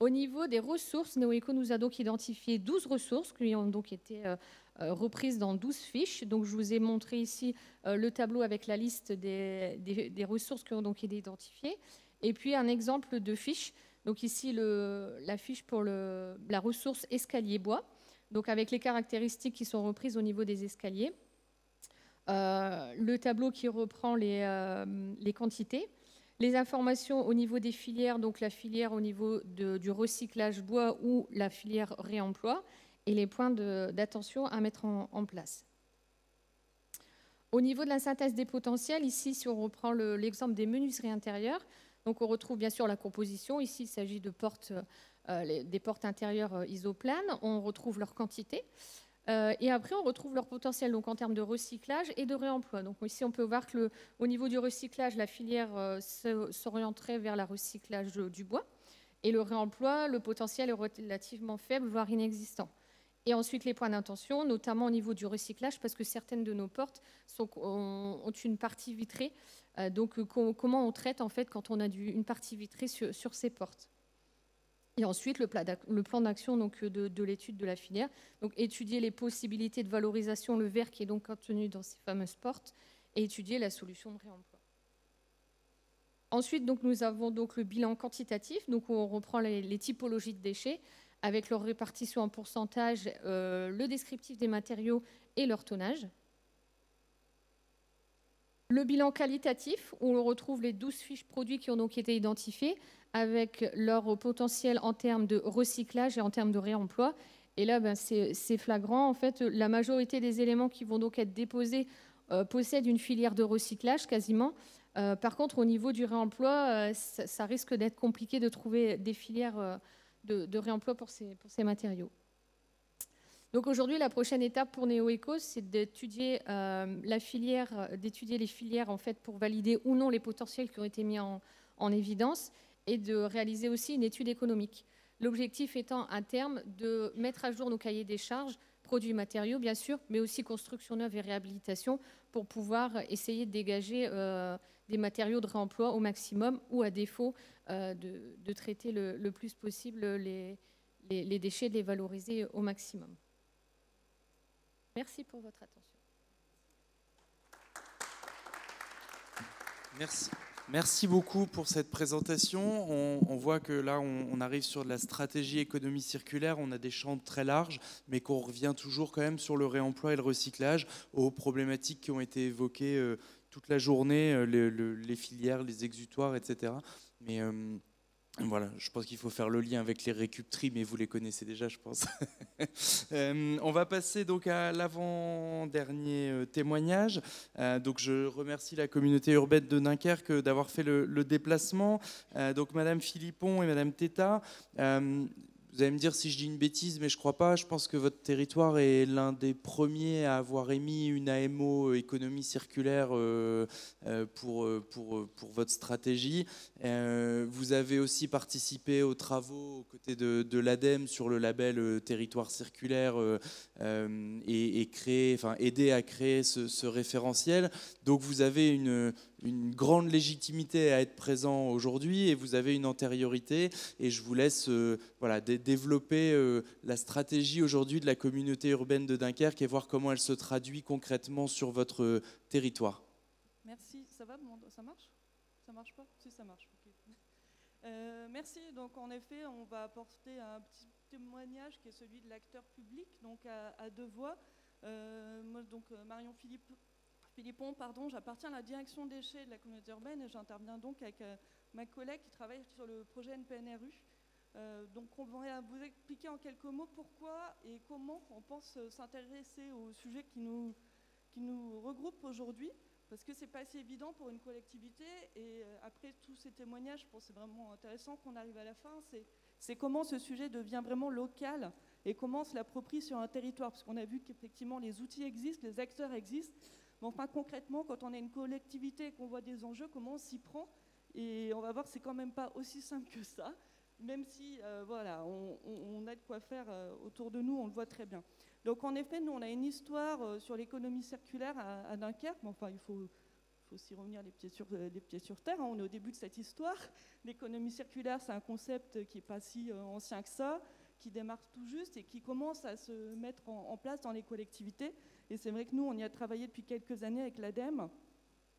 Au niveau des ressources, NeoEco nous a donc identifié 12 ressources qui ont donc été reprises dans 12 fiches. Donc, je vous ai montré ici le tableau avec la liste des ressources qui ont donc été identifiées. Et puis, un exemple de fiche. Donc ici, la fiche pour la ressource escalier bois, donc avec les caractéristiques qui sont reprises au niveau des escaliers. Le tableau qui reprend les quantités. Les informations au niveau des filières, donc la filière au niveau du recyclage bois ou la filière réemploi, et les points d'attention à mettre en place. Au niveau de la synthèse des potentiels, ici, si on reprend l'exemple des menuiseries intérieures, donc on retrouve bien sûr la composition. Ici, il s'agit de des portes intérieures isoplanes. On retrouve leur quantité. Et après, on retrouve leur potentiel donc, en termes de recyclage et de réemploi. Donc ici, on peut voir qu'au niveau du recyclage, la filière s'orienterait vers le recyclage du bois. Et le réemploi, le potentiel est relativement faible, voire inexistant. Et ensuite, les points d'intention, notamment au niveau du recyclage, parce que certaines de nos portes ont une partie vitrée. Donc, comment on traite en fait quand on a une partie vitrée sur ces portes. Et ensuite, le plan d'action de l'étude de la filière. Donc, étudier les possibilités de valorisation, le verre qui est donc contenu dans ces fameuses portes, et étudier la solution de réemploi. Ensuite, donc, nous avons donc le bilan quantitatif, donc où on reprend les typologies de déchets, avec leur répartition en pourcentage, le descriptif des matériaux et leur tonnage. Le bilan qualitatif, où on retrouve les 12 fiches produits qui ont donc été identifiées, avec leur potentiel en termes de recyclage et en termes de réemploi. Et là, c'est flagrant. En fait, la majorité des éléments qui vont donc être déposés possèdent une filière de recyclage quasiment. Par contre, au niveau du réemploi, ça risque d'être compliqué de trouver des filières de réemploi pour ces matériaux. Donc aujourd'hui, la prochaine étape pour NeoEco, c'est d'étudier les filières en fait, pour valider ou non les potentiels qui ont été mis en évidence et de réaliser aussi une étude économique. L'objectif étant à terme de mettre à jour nos cahiers des charges, produits matériaux bien sûr, mais aussi construction neuve et réhabilitation pour pouvoir essayer de dégager des matériaux de réemploi au maximum ou à défaut de traiter le plus possible les déchets, de les valoriser au maximum. Merci pour votre attention. Merci. Merci beaucoup pour cette présentation. On voit que là, on arrive sur de la stratégie économie circulaire. On a des champs très larges, mais qu'on revient toujours quand même sur le réemploi et le recyclage, aux problématiques qui ont été évoquées toute la journée, les filières, les exutoires, etc. Mais Voilà, je pense qu'il faut faire le lien avec les récuptries, mais vous les connaissez déjà, je pense. On va passer donc à l'avant-dernier témoignage. Donc je remercie la communauté urbaine de Dunkerque d'avoir fait le déplacement. Donc Madame Philippon et Madame Teta, vous allez me dire si je dis une bêtise, mais je crois pas. Je pense que votre territoire est l'un des premiers à avoir émis une AMO économie circulaire pour votre stratégie. Vous avez aussi participé aux travaux aux côtés de l'ADEME sur le label territoire circulaire et aider à créer ce référentiel. Donc vous avez une grande légitimité à être présent aujourd'hui et vous avez une antériorité. Et je vous laisse développer la stratégie aujourd'hui de la communauté urbaine de Dunkerque et voir comment elle se traduit concrètement sur votre territoire. Merci. Ça va? Ça marche? Ça marche pas? Si, ça marche. Okay. Merci. Donc en effet, on va apporter un petit témoignage qui est celui de l'acteur public, donc à deux voix. Moi, donc Marion Philippon, j'appartiens à la direction déchets de la communauté urbaine et j'interviens donc avec ma collègue qui travaille sur le projet NPNRU. Donc on va vous expliquer en quelques mots pourquoi et comment on pense s'intéresser au sujet qui nous regroupe aujourd'hui, parce que c'est pas assez évident pour une collectivité. Et après tous ces témoignages, je pense que c'est vraiment intéressant qu'on arrive à la fin, c'est comment ce sujet devient vraiment local et comment on se l'approprie sur un territoire, parce qu'on a vu qu'effectivement les outils existent, les acteurs existent, mais enfin concrètement quand on est une collectivité et qu'on voit des enjeux, comment on s'y prend. Et on va voir que c'est quand même pas aussi simple que ça, même si on a de quoi faire autour de nous, on le voit très bien. Donc en effet, nous on a une histoire sur l'économie circulaire à Dunkerque, mais enfin il faut aussi revenir les pieds sur terre, hein. On est au début de cette histoire. L'économie circulaire, c'est un concept qui n'est pas si ancien que ça, qui démarre tout juste et qui commence à se mettre en place dans les collectivités. Et c'est vrai que nous, on y a travaillé depuis quelques années avec l'ADEME.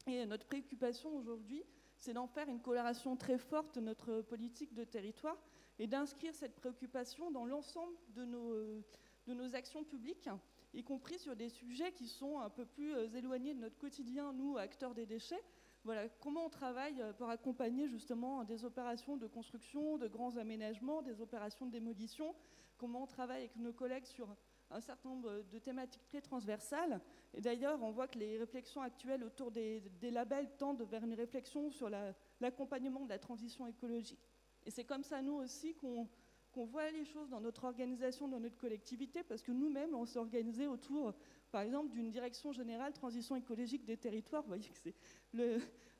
Et notre préoccupation aujourd'hui, c'est d'en faire une coloration très forte de notre politique de territoire et d'inscrire cette préoccupation dans l'ensemble de nos actions publiques, y compris sur des sujets qui sont un peu plus éloignés de notre quotidien, nous, acteurs des déchets. Voilà, comment on travaille pour accompagner justement des opérations de construction, de grands aménagements, des opérations de démolition, comment on travaille avec nos collègues sur un certain nombre de thématiques très transversales. Et d'ailleurs, on voit que les réflexions actuelles autour des labels tendent vers une réflexion sur l'accompagnement de la transition écologique. Et c'est comme ça, nous aussi, qu'on voit les choses dans notre organisation, dans notre collectivité, parce que nous-mêmes, on s'est organisé autour, par exemple, d'une direction générale transition écologique des territoires. Vous voyez que c'est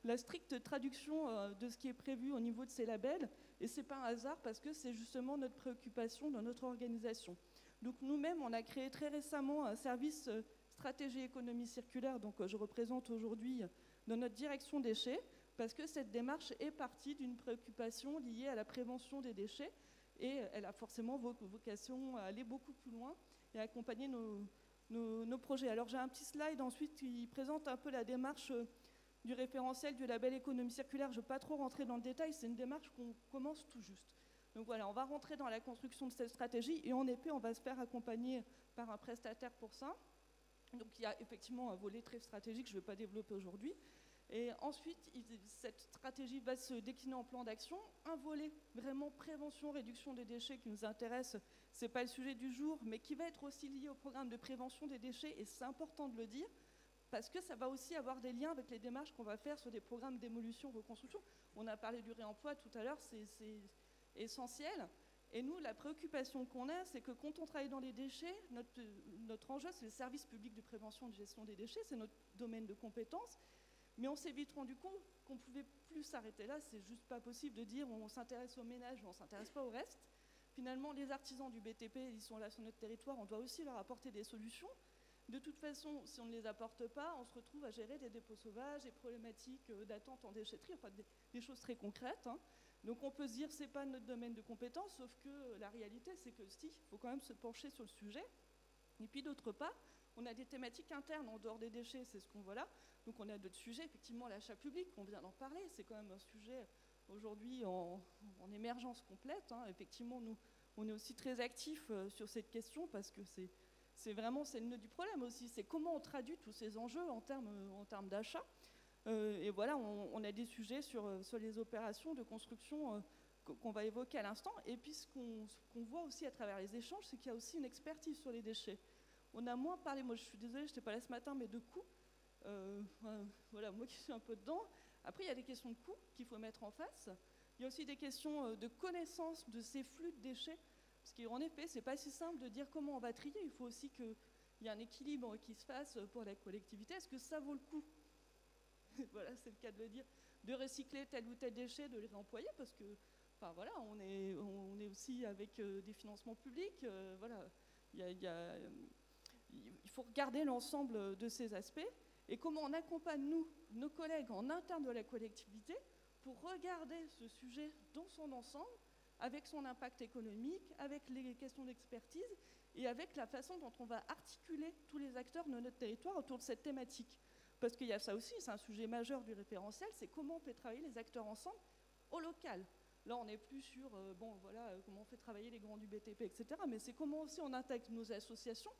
la stricte traduction de ce qui est prévu au niveau de ces labels. Et ce n'est pas un hasard, parce que c'est justement notre préoccupation dans notre organisation. Donc nous-mêmes, on a créé très récemment un service stratégie économie circulaire, donc je représente aujourd'hui dans notre direction déchets, parce que cette démarche est partie d'une préoccupation liée à la prévention des déchets, et elle a forcément vocation à aller beaucoup plus loin et à accompagner nos projets. Alors j'ai un petit slide ensuite qui présente un peu la démarche du référentiel du label économie circulaire. Je ne vais pas trop rentrer dans le détail, c'est une démarche qu'on commence tout juste. Donc voilà, on va rentrer dans la construction de cette stratégie et en effet, on va se faire accompagner par un prestataire pour ça. Donc il y a effectivement un volet très stratégique, je ne vais pas développer aujourd'hui. Et ensuite, cette stratégie va se décliner en plan d'action. Un volet vraiment prévention, réduction des déchets qui nous intéresse, ce n'est pas le sujet du jour, mais qui va être aussi lié au programme de prévention des déchets, et c'est important de le dire, parce que ça va aussi avoir des liens avec les démarches qu'on va faire sur des programmes d'émolition, reconstruction. On a parlé du réemploi tout à l'heure, c'est essentiel. Et nous, la préoccupation qu'on a, c'est que quand on travaille dans les déchets, notre enjeu, c'est le service public de prévention et de gestion des déchets, c'est notre domaine de compétences. Mais on s'est vite rendu compte qu'on ne pouvait plus s'arrêter là. C'est juste pas possible de dire on s'intéresse aux ménages, mais on ne s'intéresse pas au reste. Finalement, les artisans du BTP, ils sont là sur notre territoire, on doit aussi leur apporter des solutions. De toute façon, si on ne les apporte pas, on se retrouve à gérer des dépôts sauvages, des problématiques d'attente en déchetterie, enfin des choses très concrètes, hein. Donc on peut se dire que ce n'est pas notre domaine de compétence, sauf que la réalité, c'est que si, il faut quand même se pencher sur le sujet. Et puis d'autre part, on a des thématiques internes en dehors des déchets, c'est ce qu'on voit là. Donc on a d'autres sujets, effectivement l'achat public, on vient d'en parler, c'est quand même un sujet aujourd'hui en émergence complète, hein. Effectivement, nous, on est aussi très actifs sur cette question parce que c'est le nœud du problème aussi, c'est comment on traduit tous ces enjeux en termes d'achat. Et voilà, on a des sujets sur les opérations de construction qu'on va évoquer à l'instant. Et puis ce qu'on voit aussi à travers les échanges, c'est qu'il y a aussi une expertise sur les déchets. On a moins parlé, moi je suis désolée, je n'étais pas là ce matin, mais de coûts. Voilà, moi qui suis un peu dedans. Après, il y a des questions de coûts qu'il faut mettre en face. Il y a aussi des questions de connaissance de ces flux de déchets. Parce qu'en effet, ce n'est pas si simple de dire comment on va trier. Il faut aussi qu'il y ait un équilibre qui se fasse pour la collectivité. Est-ce que ça vaut le coup? Voilà, c'est le cas de le dire. De recycler tel ou tel déchet, de les réemployer, parce que, enfin voilà, on est aussi avec des financements publics. Voilà, il faut regarder l'ensemble de ces aspects. Et comment on accompagne, nous, nos collègues en interne de la collectivité, pour regarder ce sujet dans son ensemble, avec son impact économique, avec les questions d'expertise et avec la façon dont on va articuler tous les acteurs de notre territoire autour de cette thématique. Parce qu'il y a ça aussi, c'est un sujet majeur du référentiel, c'est comment on fait travailler les acteurs ensemble au local. Là, on n'est plus sur, bon, voilà, comment on fait travailler les grands du BTP, etc. Mais c'est comment aussi on intègre nos associations,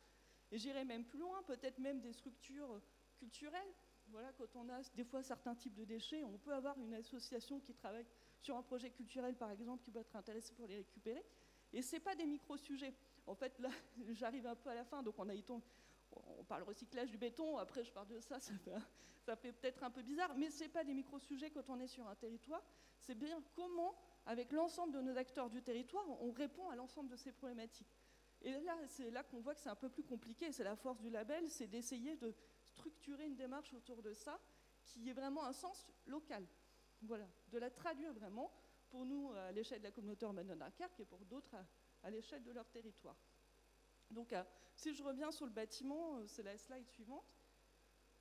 et j'irai même plus loin, peut-être même des structures culturelles. Voilà, quand on a des fois certains types de déchets, on peut avoir une association qui travaille sur un projet culturel, par exemple, qui peut être intéressée pour les récupérer. Et ce n'est pas des micro-sujets. En fait, là, j'arrive un peu à la fin, donc on parle recyclage du béton, après je parle de ça, ça fait peut-être un peu bizarre, mais ce n'est pas des micro-sujets quand on est sur un territoire. C'est bien comment, avec l'ensemble de nos acteurs du territoire, on répond à l'ensemble de ces problématiques. Et là, c'est là qu'on voit que c'est un peu plus compliqué, c'est la force du label, c'est d'essayer de structurer une démarche autour de ça qui ait vraiment un sens local. Voilà, de la traduire vraiment pour nous à l'échelle de la communauté urbaine de Dunkerque et pour d'autres à l'échelle de leur territoire. Donc si je reviens sur le bâtiment, c'est la slide suivante.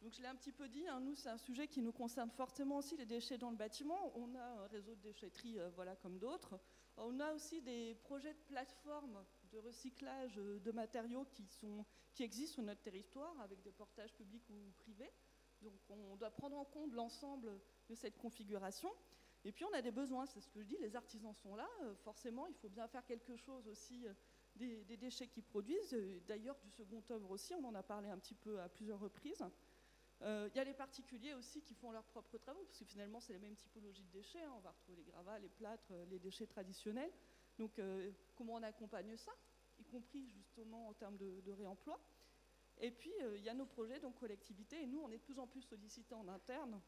Donc je l'ai un petit peu dit, hein, nous c'est un sujet qui nous concerne fortement aussi, les déchets dans le bâtiment. On a un réseau de déchetterie voilà, comme d'autres. On a aussi des projets de plateformes de recyclage de matériaux qui existent sur notre territoire avec des portages publics ou privés. Donc on doit prendre en compte l'ensemble de cette configuration. Et puis on a des besoins, c'est ce que je dis, les artisans sont là, forcément il faut bien faire quelque chose aussi des déchets qu'ils produisent, d'ailleurs du second œuvre aussi, on en a parlé un petit peu à plusieurs reprises. Il y a les particuliers aussi qui font leurs propres travaux, parce que finalement c'est les mêmes typologies de déchets, hein. On va retrouver les gravats, les plâtres, les déchets traditionnels. Donc comment on accompagne ça, y compris justement en termes de réemploi. Et puis il y a nos projets, donc collectivités, et nous on est de plus en plus sollicités en interne,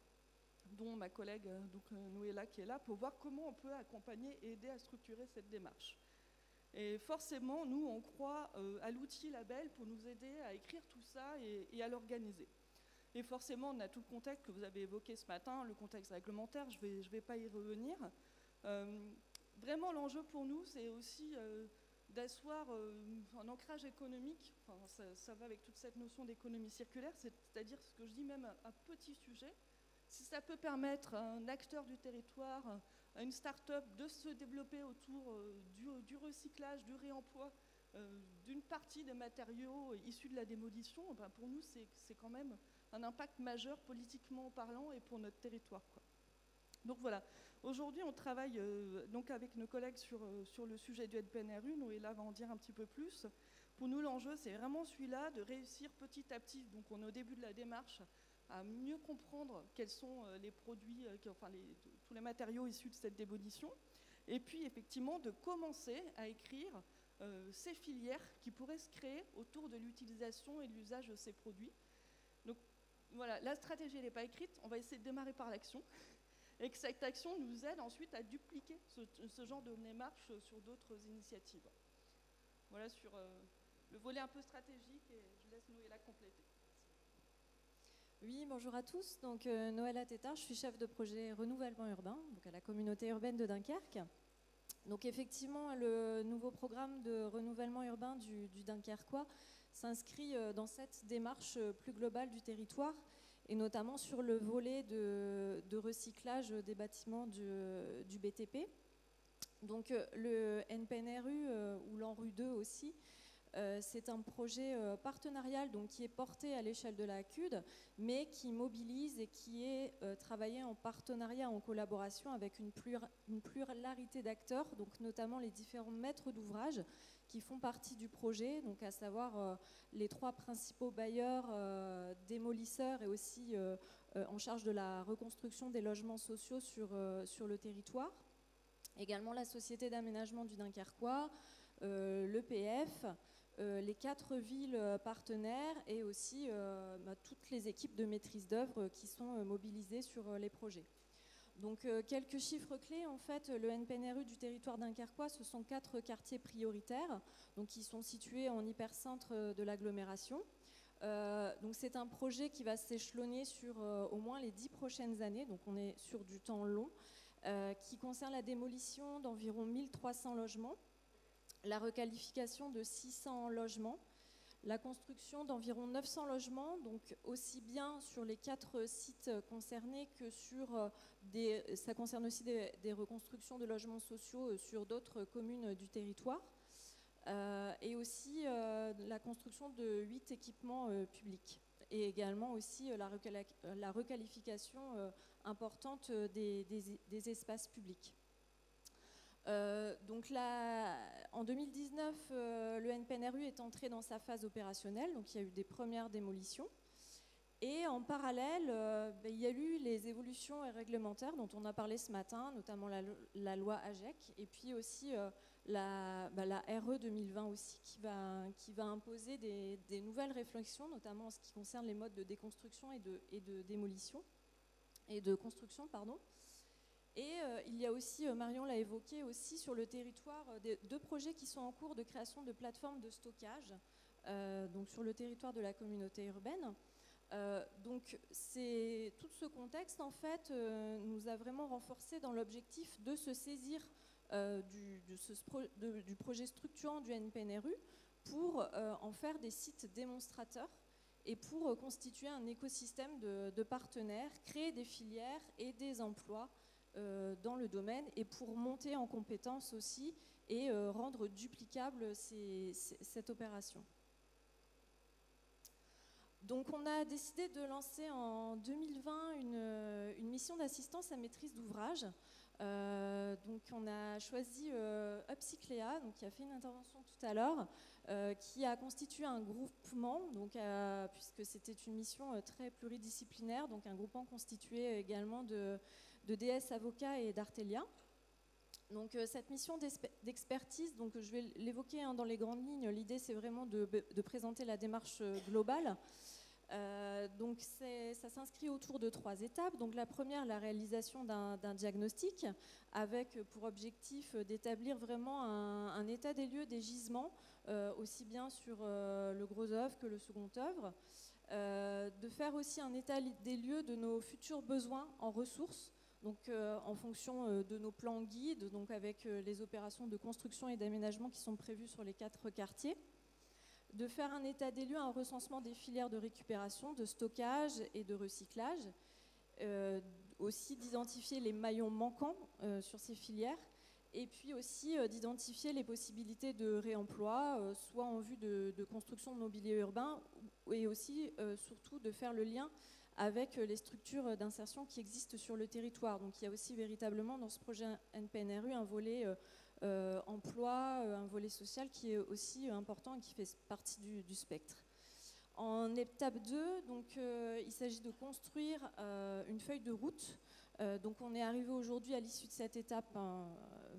dont ma collègue Noéla qui est là, pour voir comment on peut accompagner et aider à structurer cette démarche. Et forcément, nous, on croit à l'outil label pour nous aider à écrire tout ça et à l'organiser. Et forcément, on a tout le contexte que vous avez évoqué ce matin, le contexte réglementaire, je vais pas y revenir. Vraiment, l'enjeu pour nous, c'est aussi d'asseoir un ancrage économique, enfin, ça va avec toute cette notion d'économie circulaire, c'est-à-dire ce que je dis même un petit sujet. Si ça peut permettre à un acteur du territoire, à une start-up de se développer autour du recyclage, du réemploi, d'une partie des matériaux issus de la démolition, ben pour nous, c'est quand même un impact majeur politiquement parlant et pour notre territoire, quoi. Donc voilà, aujourd'hui on travaille donc avec nos collègues sur le sujet du NPNRU, Noéla va en dire un petit peu plus. Pour nous l'enjeu c'est vraiment celui-là, de réussir petit à petit, donc on est au début de la démarche, à mieux comprendre quels sont les produits, enfin tous les matériaux issus de cette démolition, et puis effectivement de commencer à écrire ces filières qui pourraient se créer autour de l'utilisation et de l'usage de ces produits. Donc voilà, la stratégie n'est pas écrite, on va essayer de démarrer par l'action, et que cette action nous aide ensuite à dupliquer ce genre de démarche sur d'autres initiatives. Voilà sur le volet un peu stratégique, et je laisse Noéla compléter. Oui, bonjour à tous. Donc Noéla Tétard, je suis chef de projet renouvellement urbain, donc à la communauté urbaine de Dunkerque. Donc effectivement, le nouveau programme de renouvellement urbain du Dunkerquois s'inscrit dans cette démarche plus globale du territoire, et notamment sur le volet de recyclage des bâtiments du BTP. Donc le NPNRU ou l'ANRU 2 aussi, c'est un projet partenarial donc, qui est porté à l'échelle de la CUD, mais qui mobilise et qui est travaillé en partenariat, en collaboration avec une pluralité d'acteurs, donc notamment les différents maîtres d'ouvrage qui font partie du projet, donc à savoir les 3 principaux bailleurs, démolisseurs et aussi en charge de la reconstruction des logements sociaux sur le territoire. Également la Société d'aménagement du Dunkerquois, l'EPF, les 4 villes partenaires et aussi toutes les équipes de maîtrise d'œuvre qui sont mobilisées sur les projets. Donc quelques chiffres clés, en fait, le NPNRU du territoire dunkerquois, ce sont 4 quartiers prioritaires, donc qui sont situés en hypercentre de l'agglomération. Donc c'est un projet qui va s'échelonner sur au moins les 10 prochaines années, donc on est sur du temps long, qui concerne la démolition d'environ 1300 logements, la requalification de 600 logements, la construction d'environ 900 logements, donc aussi bien sur les 4 sites concernés que sur ça concerne aussi des reconstructions de logements sociaux sur d'autres communes du territoire, et aussi la construction de 8 équipements publics, et également aussi la requalification importante des espaces publics. Donc là, en 2019, le NPNRU est entré dans sa phase opérationnelle, donc il y a eu des premières démolitions. Et en parallèle, il y a eu les évolutions réglementaires dont on a parlé ce matin, notamment la loi AGEC, et puis aussi la RE 2020 aussi, qui va imposer des nouvelles réflexions, notamment en ce qui concerne les modes de déconstruction et de démolition, et de construction, pardon. Et il y a aussi, Marion l'a évoqué aussi, sur le territoire, 2 projets qui sont en cours de création de plateformes de stockage, donc sur le territoire de la communauté urbaine. Donc tout ce contexte, en fait, nous a vraiment renforcé dans l'objectif de se saisir du projet structurant du NPNRU pour en faire des sites démonstrateurs et pour constituer un écosystème de partenaires, créer des filières et des emplois dans le domaine, et pour monter en compétences aussi et rendre duplicable cette opération. Donc on a décidé de lancer en 2020 une mission d'assistance à maîtrise d'ouvrage. Donc on a choisi Upcycléa, donc qui a fait une intervention tout à l'heure, qui a constitué un groupement, donc, puisque c'était une mission très pluridisciplinaire, donc un groupement constitué également de DS Avocats et d'Artelia. Donc cette mission d'expertise, donc je vais l'évoquer dans les grandes lignes. L'idée, c'est vraiment de présenter la démarche globale. Donc ça s'inscrit autour de 3 étapes. Donc la première, la réalisation d'un diagnostic avec pour objectif d'établir vraiment un état des lieux des gisements, aussi bien sur le gros œuvre que le second œuvre. De faire aussi un état des lieux de nos futurs besoins en ressources, donc en fonction de nos plans guides, donc avec les opérations de construction et d'aménagement qui sont prévues sur les 4 quartiers. De faire un état des lieux, un recensement des filières de récupération, de stockage et de recyclage. Aussi d'identifier les maillons manquants sur ces filières. Et puis aussi d'identifier les possibilités de réemploi, soit en vue de construction de mobilier urbain, et aussi surtout de faire le lien avec les structures d'insertion qui existent sur le territoire. Donc il y a aussi véritablement dans ce projet NPNRU un volet emploi, un volet social qui est aussi important et qui fait partie du spectre. En étape 2, donc, il s'agit de construire une feuille de route. Donc on est arrivé aujourd'hui à l'issue de cette étape,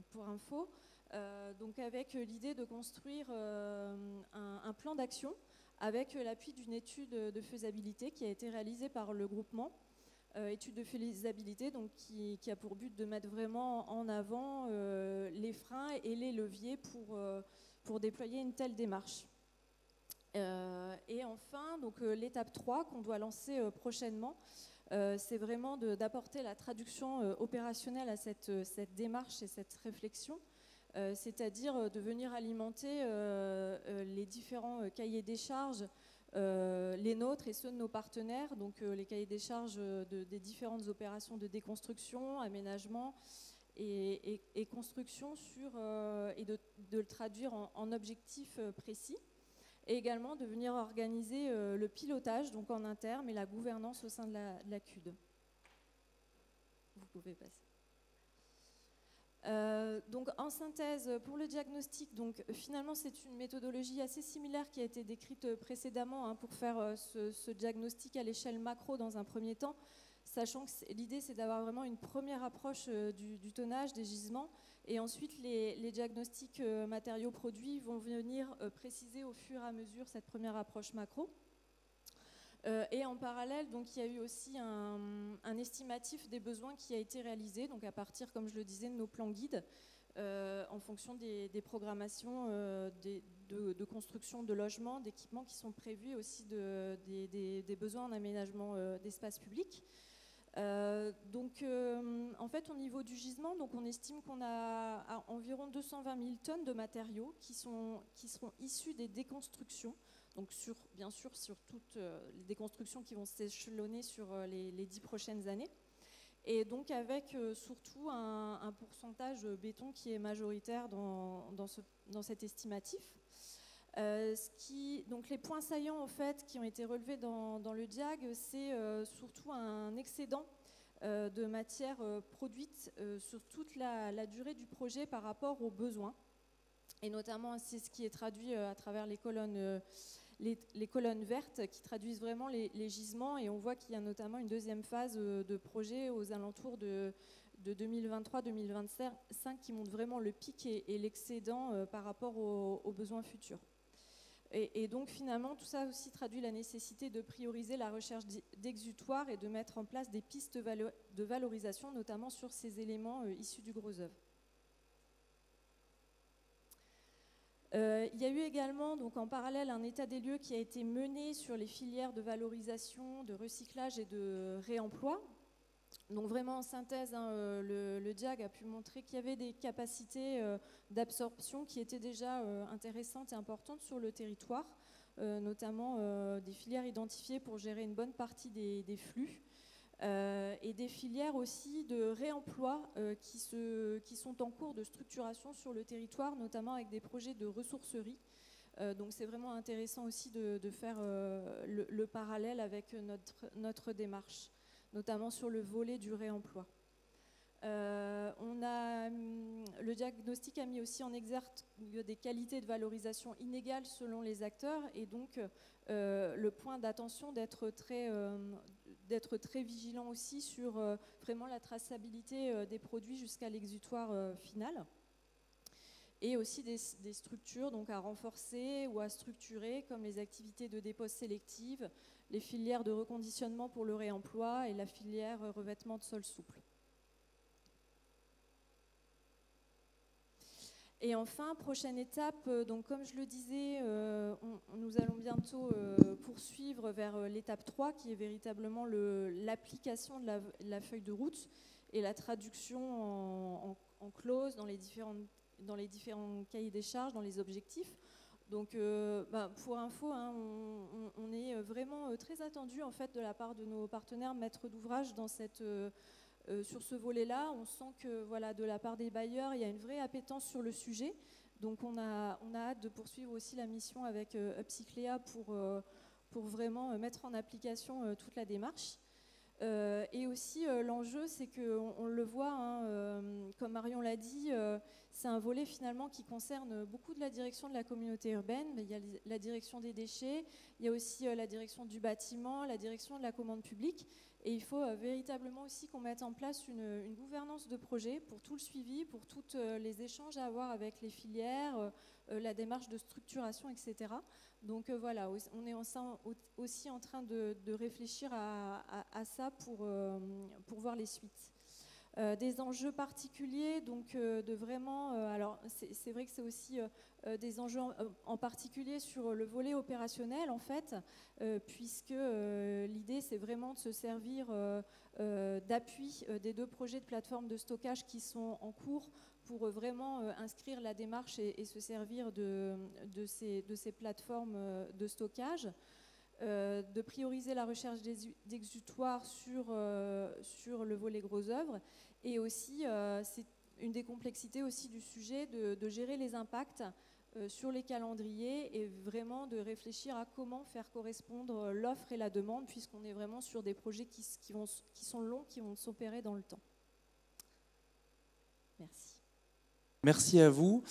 pour info, donc avec l'idée de construire un plan d'action avec l'appui d'une étude de faisabilité qui a été réalisée par le groupement. Étude de faisabilité donc, qui a pour but de mettre vraiment en avant les freins et les leviers pour déployer une telle démarche. Et enfin, donc, l'étape 3 qu'on doit lancer prochainement, c'est vraiment d'apporter la traduction opérationnelle à cette démarche et cette réflexion, c'est-à-dire de venir alimenter les différents cahiers des charges, les nôtres et ceux de nos partenaires, donc les cahiers des charges des différentes opérations de déconstruction, aménagement et construction et de le traduire en objectifs précis. Et également de venir organiser le pilotage donc en interne et la gouvernance au sein de la CUD. Vous pouvez passer. Donc en synthèse, pour le diagnostic, donc finalement c'est une méthodologie assez similaire qui a été décrite précédemment pour faire ce diagnostic à l'échelle macro dans un premier temps. sachant que l'idée c'est d'avoir vraiment une première approche du tonnage, des gisements, et ensuite les diagnostics matériaux produits vont venir préciser au fur et à mesure cette première approche macro. Et en parallèle, donc, il y a eu aussi un estimatif des besoins qui a été réalisé, donc à partir, comme je le disais, de nos plans guides, en fonction des programmations de construction de logements, d'équipements qui sont prévus, aussi des besoins en aménagement d'espace public. En fait, au niveau du gisement, donc, on estime qu'on a environ 220 000 tonnes de matériaux qui seront issus des déconstructions. Donc bien sûr sur toutes les déconstructions qui vont s'échelonner sur les 10 prochaines années. Et donc avec surtout un pourcentage béton qui est majoritaire dans cet estimatif. Donc les points saillants en fait, qui ont été relevés dans le diag, c'est surtout un excédent de matière produite sur toute la durée du projet par rapport aux besoins. Et notamment, c'est ce qui est traduit à travers les colonnes vertes qui traduisent vraiment les gisements, et on voit qu'il y a notamment une deuxième phase de projet aux alentours de 2023-2025 qui montre vraiment le pic et l'excédent par rapport aux besoins futurs. Et donc finalement tout ça aussi traduit la nécessité de prioriser la recherche d'exutoires et de mettre en place des pistes de valorisation, notamment sur ces éléments issus du gros œuvre. Il y a eu également donc, en parallèle un état des lieux qui a été mené sur les filières de valorisation, de recyclage et de réemploi. Donc vraiment en synthèse, le diag a pu montrer qu'il y avait des capacités d'absorption qui étaient déjà intéressantes et importantes sur le territoire, notamment des filières identifiées pour gérer une bonne partie des flux. Et des filières aussi de réemploi qui sont en cours de structuration sur le territoire, notamment avec des projets de ressourcerie. Donc c'est vraiment intéressant aussi de faire le parallèle avec notre démarche, notamment sur le volet du réemploi. Le diagnostic a mis aussi en exergue des qualités de valorisation inégales selon les acteurs, et donc le point d'attention d'être très vigilant aussi sur vraiment la traçabilité des produits jusqu'à l'exutoire final. Et aussi des structures donc à renforcer ou à structurer, comme les activités de dépose sélective, les filières de reconditionnement pour le réemploi et la filière revêtement de sol souple. Et enfin, prochaine étape, donc comme je le disais, nous allons bientôt poursuivre vers l'étape 3, qui est véritablement l'application de la feuille de route et la traduction en clauses dans les différents cahiers des charges, dans les objectifs. Donc, pour info, on est vraiment très attendu en fait, de la part de nos partenaires maîtres d'ouvrage sur ce volet-là. On sent que voilà, de la part des bailleurs, il y a une vraie appétence sur le sujet. Donc on a hâte de poursuivre aussi la mission avec Upcycléa pour vraiment mettre en application toute la démarche. Et aussi l'enjeu, c'est qu'on le voit, comme Marion l'a dit, c'est un volet finalement qui concerne beaucoup de la direction de la communauté urbaine. Mais il y a la direction des déchets, il y a aussi la direction du bâtiment, la direction de la commande publique. Et il faut véritablement aussi qu'on mette en place une gouvernance de projet pour tout le suivi, pour tous les échanges à avoir avec les filières, la démarche de structuration, etc. Donc voilà, on est aussi en train de réfléchir à ça pour voir les suites. Des enjeux particuliers, donc de vraiment, alors c'est vrai que c'est aussi des enjeux en particulier sur le volet opérationnel en fait, puisque l'idée c'est vraiment de se servir d'appui des 2 projets de plateforme de stockage qui sont en cours pour vraiment inscrire la démarche et se servir de ces plateformes de stockage. De prioriser la recherche d'exutoires sur le volet gros œuvres, et aussi c'est une des complexités aussi du sujet de gérer les impacts sur les calendriers et vraiment de réfléchir à comment faire correspondre l'offre et la demande, puisqu'on est vraiment sur des projets qui sont longs, qui vont s'opérer dans le temps. Merci. Merci à vous.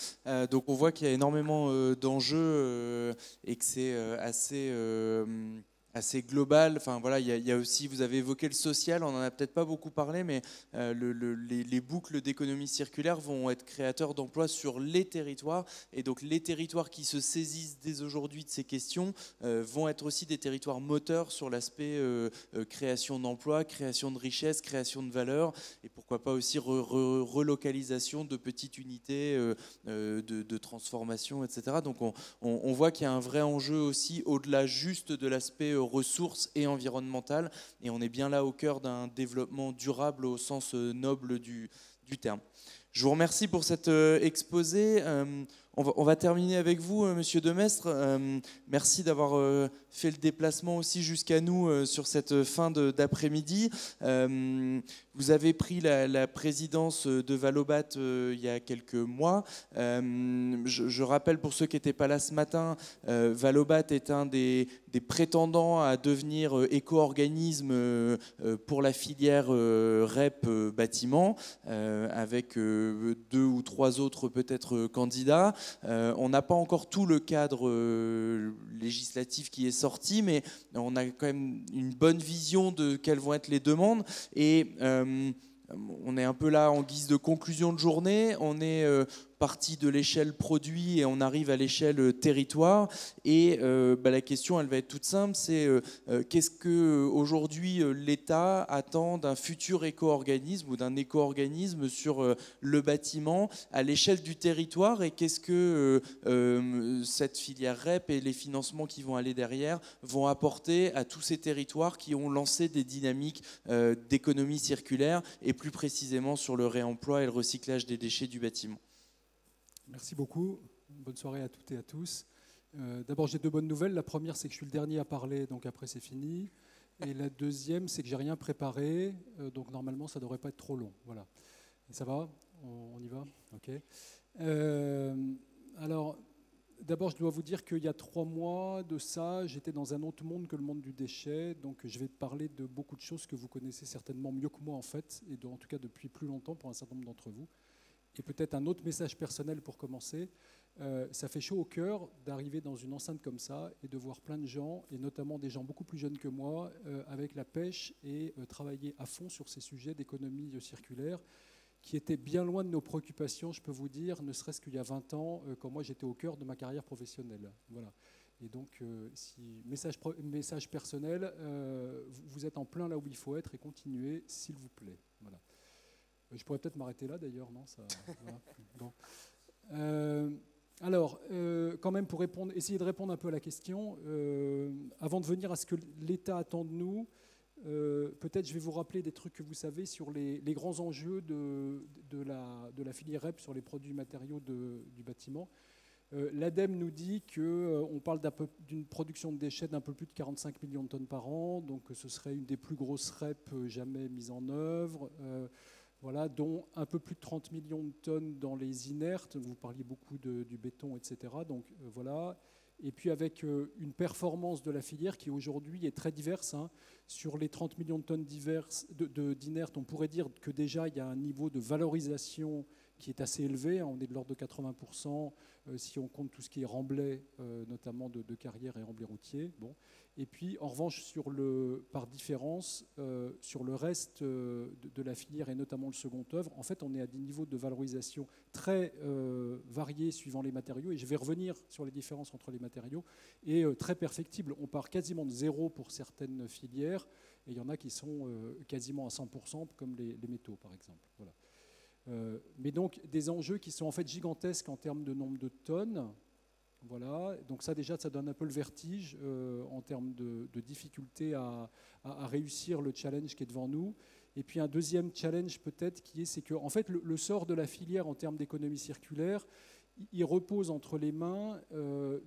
Donc on voit qu'il y a énormément d'enjeux et que c'est assez global. Enfin voilà, il y a aussi, vous avez évoqué le social, on n'en a peut-être pas beaucoup parlé, mais les boucles d'économie circulaire vont être créateurs d'emplois sur les territoires, et donc les territoires qui se saisissent dès aujourd'hui de ces questions vont être aussi des territoires moteurs sur l'aspect création d'emplois, création de richesses, création de valeur, et pourquoi pas aussi relocalisation de petites unités de transformation, etc. Donc on voit qu'il y a un vrai enjeu aussi au-delà juste de l'aspect ressources et environnementales, et on est bien là au cœur d'un développement durable au sens noble du terme. Je vous remercie pour cet exposé. On va terminer avec vous, Monsieur Demestre. Merci d'avoir fait le déplacement aussi jusqu'à nous sur cette fin d'après-midi. Vous avez pris la présidence de Valobat il y a quelques mois. Je rappelle pour ceux qui n'étaient pas là ce matin, Valobat est un des prétendants à devenir éco-organisme pour la filière REP bâtiment, avec 2 ou 3 autres peut-être candidats. On n'a pas encore tout le cadre législatif qui est sorti, mais on a quand même une bonne vision de quelles vont être les demandes. Et on est un peu là en guise de conclusion de journée. On est parti de l'échelle produit et on arrive à l'échelle territoire. Et la question, elle va être toute simple, c'est qu'est-ce que aujourd'hui l'État attend d'un futur éco-organisme ou d'un éco-organisme sur le bâtiment à l'échelle du territoire, et qu'est-ce que cette filière REP et les financements qui vont aller derrière vont apporter à tous ces territoires qui ont lancé des dynamiques d'économie circulaire, et plus précisément sur le réemploi et le recyclage des déchets du bâtiment. Merci beaucoup. Bonne soirée à toutes et à tous. D'abord, j'ai 2 bonnes nouvelles. La première, c'est que je suis le dernier à parler, donc après c'est fini. Et la deuxième, c'est que j'ai rien préparé, donc normalement ça ne devrait pas être trop long. Voilà. Et ça va ? On y va ? Ok. Alors, d'abord, je dois vous dire qu'il y a 3 mois de ça, j'étais dans un autre monde que le monde du déchet. Donc, je vais parler de beaucoup de choses que vous connaissez certainement mieux que moi, en fait, et en tout cas depuis plus longtemps pour un certain nombre d'entre vous. Et peut-être un autre message personnel pour commencer. Ça fait chaud au cœur d'arriver dans une enceinte comme ça et de voir plein de gens, et notamment des gens beaucoup plus jeunes que moi, avec la pêche et travailler à fond sur ces sujets d'économie circulaire qui étaient bien loin de nos préoccupations, je peux vous dire, ne serait-ce qu'il y a 20 ans, quand moi j'étais au cœur de ma carrière professionnelle. Voilà. Et donc, message personnel, vous êtes en plein là où il faut être, et continuez, s'il vous plaît. Voilà. Je pourrais peut-être m'arrêter là d'ailleurs, non ça, voilà. Bon. Alors, quand même, pour essayer de répondre un peu à la question, avant de venir à ce que l'État attend de nous, peut-être je vais vous rappeler des trucs que vous savez sur les grands enjeux de la filière REP sur les produits matériaux du bâtiment. L'ADEME nous dit qu'on parle d'une production de déchets d'un peu plus de 45 millions de tonnes par an, donc ce serait une des plus grosses REP jamais mises en œuvre. Voilà, dont un peu plus de 30 millions de tonnes dans les inertes. Vous parliez beaucoup du béton, etc. Donc voilà. Et puis avec une performance de la filière qui aujourd'hui est très diverse. Hein. Sur les 30 millions de tonnes d'inertes, on pourrait dire que déjà il y a un niveau de valorisation qui est assez élevé. On est de l'ordre de 80% si on compte tout ce qui est remblai, notamment de carrières et remblais routiers. Bon. Et puis, en revanche, par différence, sur le reste de la filière et notamment le second œuvre, en fait, on est à des niveaux de valorisation très variés suivant les matériaux. Et je vais revenir sur les différences entre les matériaux. Et très perfectibles. On part quasiment de 0 pour certaines filières. Et il y en a qui sont quasiment à 100%, comme les métaux, par exemple. Voilà. Mais donc, des enjeux qui sont en fait gigantesques en termes de nombre de tonnes. Voilà, donc ça déjà, ça donne un peu le vertige en termes de difficulté à réussir le challenge qui est devant nous. Et puis un deuxième challenge peut-être c'est que en fait le sort de la filière en termes d'économie circulaire, il repose entre les mains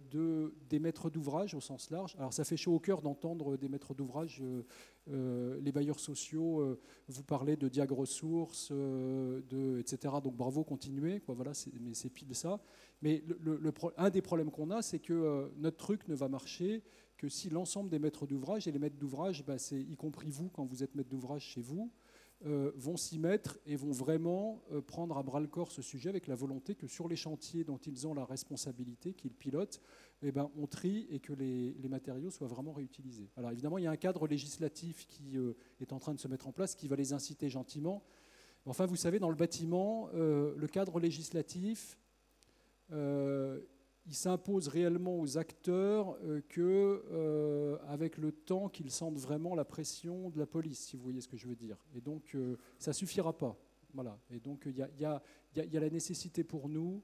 des maîtres d'ouvrage au sens large. Alors ça fait chaud au cœur d'entendre des maîtres d'ouvrage, les bailleurs sociaux, vous parlez de Diag Ressources, etc. Donc bravo, continuez. Quoi, voilà, mais c'est pile ça. Mais un des problèmes qu'on a, c'est que notre truc ne va marcher que si l'ensemble des maîtres d'ouvrage, et les maîtres d'ouvrage, c'est y compris vous quand vous êtes maître d'ouvrage chez vous, vont s'y mettre et vont vraiment prendre à bras-le-corps ce sujet avec la volonté que sur les chantiers dont ils ont la responsabilité, qu'ils pilotent, eh ben, on trie et que les matériaux soient vraiment réutilisés. Alors évidemment, il y a un cadre législatif qui est en train de se mettre en place, qui va les inciter gentiment. Enfin, vous savez, dans le bâtiment, le cadre législatif, il s'impose réellement aux acteurs qu'avec le temps qu'ils sentent vraiment la pression de la police, si vous voyez ce que je veux dire. Et donc, ça ne suffira pas. Voilà. Et donc, il y a la nécessité pour nous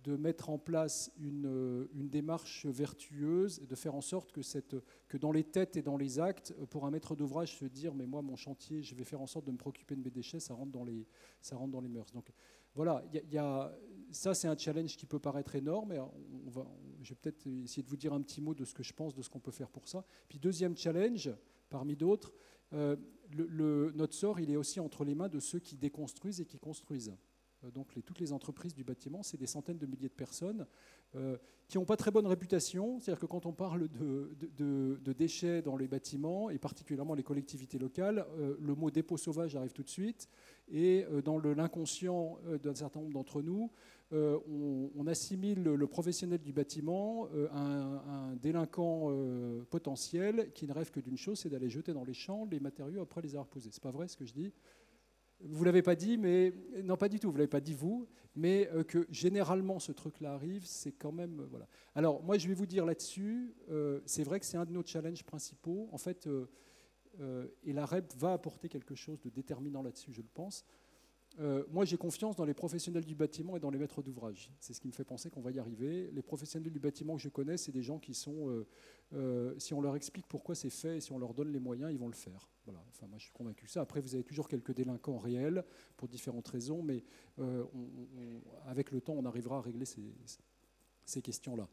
de mettre en place une démarche vertueuse, et de faire en sorte que dans les têtes et dans les actes, pour un maître d'ouvrage se dire « mais moi, mon chantier, je vais faire en sorte de me préoccuper de mes déchets », ça rentre dans les mœurs. Donc voilà, ça c'est un challenge qui peut paraître énorme, et je vais peut-être essayer de vous dire un petit mot de ce que je pense, de ce qu'on peut faire pour ça. Puis deuxième challenge, parmi d'autres, notre sort, il est aussi entre les mains de ceux qui déconstruisent et qui construisent. Donc toutes les entreprises du bâtiment, c'est des centaines de milliers de personnes qui n'ont pas très bonne réputation. C'est-à-dire que quand on parle de déchets dans les bâtiments, et particulièrement les collectivités locales, le mot dépôt sauvage arrive tout de suite. Et dans l'inconscient d'un certain nombre d'entre nous, on assimile le professionnel du bâtiment à un délinquant potentiel qui ne rêve que d'une chose, c'est d'aller jeter dans les champs les matériaux après les avoir posés. C'est pas vrai ce que je dis ? Vous ne l'avez pas dit, mais non, pas du tout, vous ne l'avez pas dit vous, mais que généralement ce truc-là arrive, c'est quand même... voilà. Alors, moi, je vais vous dire là-dessus, c'est vrai que c'est un de nos challenges principaux, en fait, et la REP va apporter quelque chose de déterminant là-dessus, je le pense. Moi, j'ai confiance dans les professionnels du bâtiment et dans les maîtres d'ouvrage. C'est ce qui me fait penser qu'on va y arriver. Les professionnels du bâtiment que je connais, c'est des gens qui sont... si on leur explique pourquoi c'est fait et si on leur donne les moyens, ils vont le faire. Voilà. Enfin, moi, je suis convaincu de ça. Après, vous avez toujours quelques délinquants réels pour différentes raisons, mais avec le temps, on arrivera à régler ces questions-là.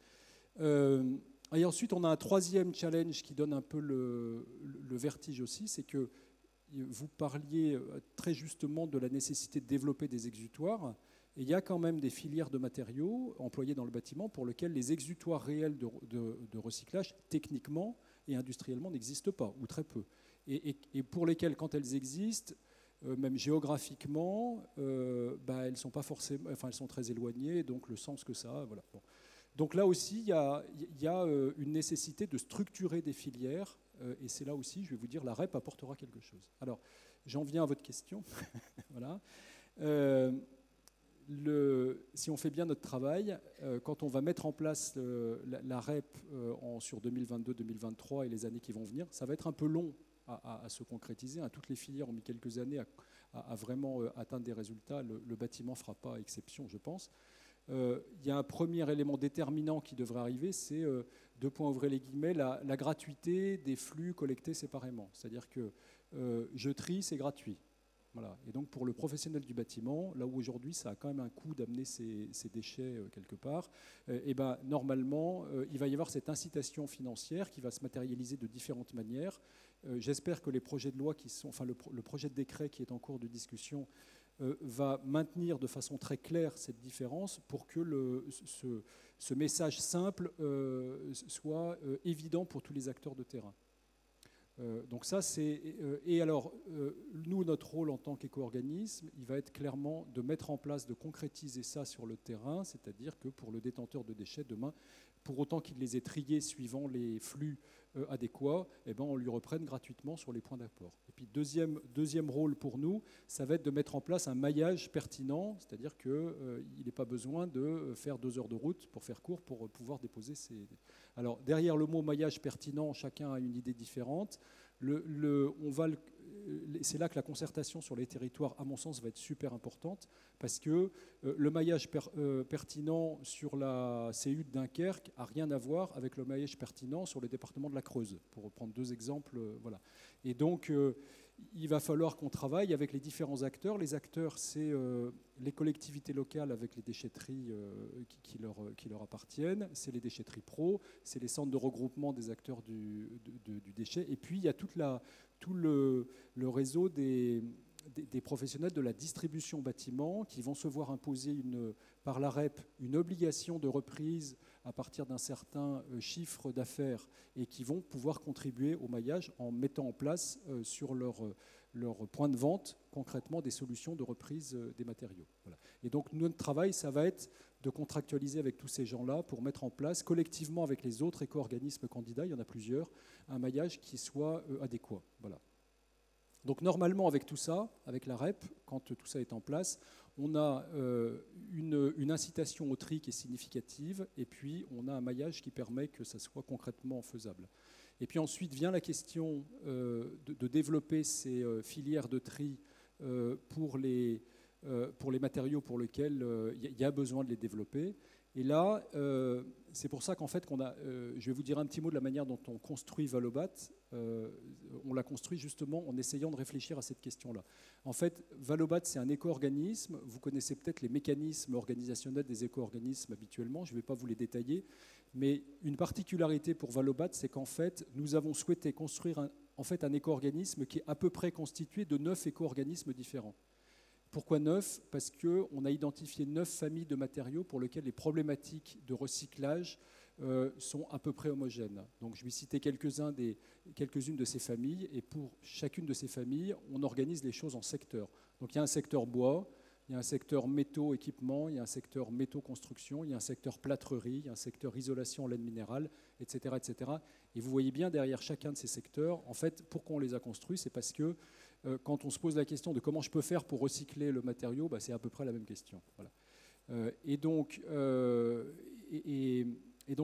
Et ensuite, on a un troisième challenge qui donne un peu le vertige aussi, c'est que vous parliez très justement de la nécessité de développer des exutoires. Et il y a quand même des filières de matériaux employés dans le bâtiment pour lesquels les exutoires réels de recyclage, techniquement et industriellement, n'existent pas, ou très peu. Et pour lesquels, quand elles existent, même géographiquement, elles sont pas forcément, enfin, elles sont très éloignées, donc le sens que ça a, voilà. Bon. Donc là aussi, il y a une nécessité de structurer des filières, et c'est là aussi, je vais vous dire, la REP apportera quelque chose. Alors, j'en viens à votre question. Voilà. Si on fait bien notre travail, quand on va mettre en place la REP sur 2022-2023 et les années qui vont venir, ça va être un peu long à se concrétiser. Toutes les filières ont mis quelques années à vraiment atteindre des résultats. Le bâtiment ne fera pas exception, je pense. Il y a un premier élément déterminant qui devrait arriver, c'est, deux points ouvrez les guillemets, la gratuité des flux collectés séparément. C'est-à-dire que je trie, c'est gratuit. Voilà. Et donc pour le professionnel du bâtiment, là où aujourd'hui ça a quand même un coût d'amener ces déchets quelque part, normalement il va y avoir cette incitation financière qui va se matérialiser de différentes manières. J'espère que les projets de loi le projet de décret qui est en cours de discussion va maintenir de façon très claire cette différence pour que ce message simple soit évident pour tous les acteurs de terrain. Donc ça, c'est... et alors, nous, notre rôle en tant qu'éco-organisme, il va être clairement de mettre en place, de concrétiser ça sur le terrain, c'est-à-dire que pour le détenteur de déchets, demain, pour autant qu'il les ait triés suivant les flux adéquats, on lui reprenne gratuitement sur les points d'apport. Et puis deuxième rôle pour nous, ça va être de mettre en place un maillage pertinent, c'est-à-dire qu'il n'est pas besoin de faire 2 heures de route pour faire court pour pouvoir déposer ces... Alors derrière le mot maillage pertinent, chacun a une idée différente. C'est là que la concertation sur les territoires, à mon sens, va être super importante, parce que le maillage pertinent sur la CU de Dunkerque n'a rien à voir avec le maillage pertinent sur le département de la Creuse, pour reprendre 2 exemples. Voilà. Et donc, il va falloir qu'on travaille avec les différents acteurs. Les acteurs, c'est les collectivités locales avec les déchetteries qui leur appartiennent, c'est les déchetteries pro, c'est les centres de regroupement des acteurs du déchet, et puis il y a tout le réseau des professionnels de la distribution bâtiment qui vont se voir imposer par la REP une obligation de reprise à partir d'un certain chiffre d'affaires et qui vont pouvoir contribuer au maillage en mettant en place sur leur leur point de vente concrètement des solutions de reprise des matériaux. Voilà. Et donc notre travail, ça va être de contractualiser avec tous ces gens-là pour mettre en place collectivement avec les autres éco-organismes candidats, il y en a plusieurs, un maillage qui soit adéquat. Voilà. Donc normalement avec tout ça, avec la REP, quand tout ça est en place, on a une incitation au tri qui est significative et puis on a un maillage qui permet que ça soit concrètement faisable. Et puis ensuite vient la question de développer ces filières de tri pour les matériaux pour lesquels il y a besoin de les développer. Et là, c'est pour ça qu'en fait, je vais vous dire un petit mot de la manière dont on construit Valobat. On l'a construit justement en essayant de réfléchir à cette question-là. En fait, Valobat, c'est un éco-organisme. Vous connaissez peut-être les mécanismes organisationnels des éco-organismes habituellement. Je ne vais pas vous les détailler. Mais une particularité pour Valobat, c'est qu'en fait, nous avons souhaité construire un éco-organisme qui est à peu près constitué de 9 éco-organismes différents. Pourquoi 9 ? Parce qu'on a identifié 9 familles de matériaux pour lesquelles les problématiques de recyclage sont à peu près homogènes. Donc je vais citer quelques-unes de ces familles, et pour chacune de ces familles, on organise les choses en secteurs. Donc il y a un secteur bois, il y a un secteur métaux équipement, il y a un secteur métaux construction, il y a un secteur plâtrerie, il y a un secteur isolation en laine minérale, etc., etc. Et vous voyez bien derrière chacun de ces secteurs, en fait, pourquoi on les a construits, c'est parce que quand on se pose la question de comment je peux faire pour recycler le matériau, c'est à peu près la même question. Voilà. Et donc,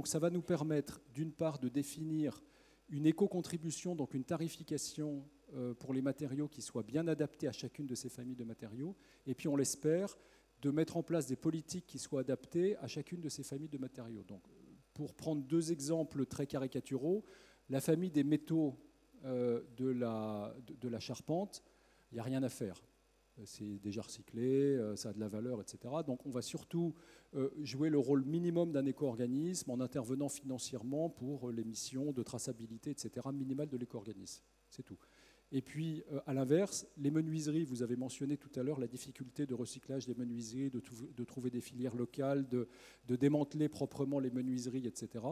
ça va nous permettre, d'une part, de définir une éco-contribution, donc une tarification pour les matériaux qui soit bien adaptée à chacune de ces familles de matériaux, et puis on l'espère, de mettre en place des politiques qui soient adaptées à chacune de ces familles de matériaux. Donc, pour prendre 2 exemples très caricaturaux, la famille des métaux de la charpente, il n'y a rien à faire. C'est déjà recyclé, ça a de la valeur, etc. Donc on va surtout jouer le rôle minimum d'un éco-organisme en intervenant financièrement pour les missions de traçabilité, etc., minimale de l'éco-organisme. C'est tout. Et puis, à l'inverse, les menuiseries, vous avez mentionné tout à l'heure la difficulté de recyclage des menuiseries, de trouver des filières locales, de démanteler proprement les menuiseries, etc.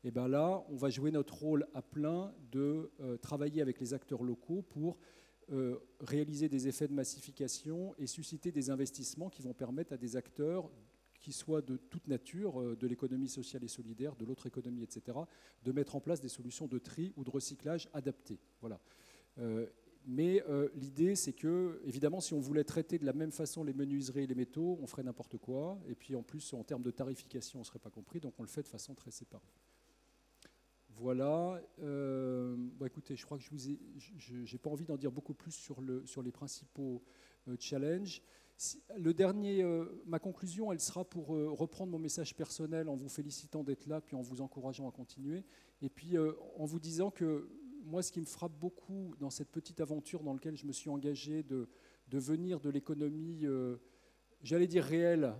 Et bien là, on va jouer notre rôle à plein de travailler avec les acteurs locaux pour réaliser des effets de massification et susciter des investissements qui vont permettre à des acteurs qui soient de toute nature, de l'économie sociale et solidaire, de l'autre économie, etc., de mettre en place des solutions de tri ou de recyclage adaptées. Voilà. Mais l'idée, c'est que, évidemment, si on voulait traiter de la même façon les menuiseries et les métaux, on ferait n'importe quoi. Et puis, en plus, en termes de tarification, on ne serait pas compris. Donc, on le fait de façon très séparée. Voilà. Écoutez, je crois que je n'ai pas envie d'en dire beaucoup plus sur les principaux challenges. Le dernier, ma conclusion, elle sera pour reprendre mon message personnel en vous félicitant d'être là, puis en vous encourageant à continuer. Et puis, en vous disant que moi, ce qui me frappe beaucoup dans cette petite aventure dans laquelle je me suis engagé de venir de l'économie, j'allais dire réelle,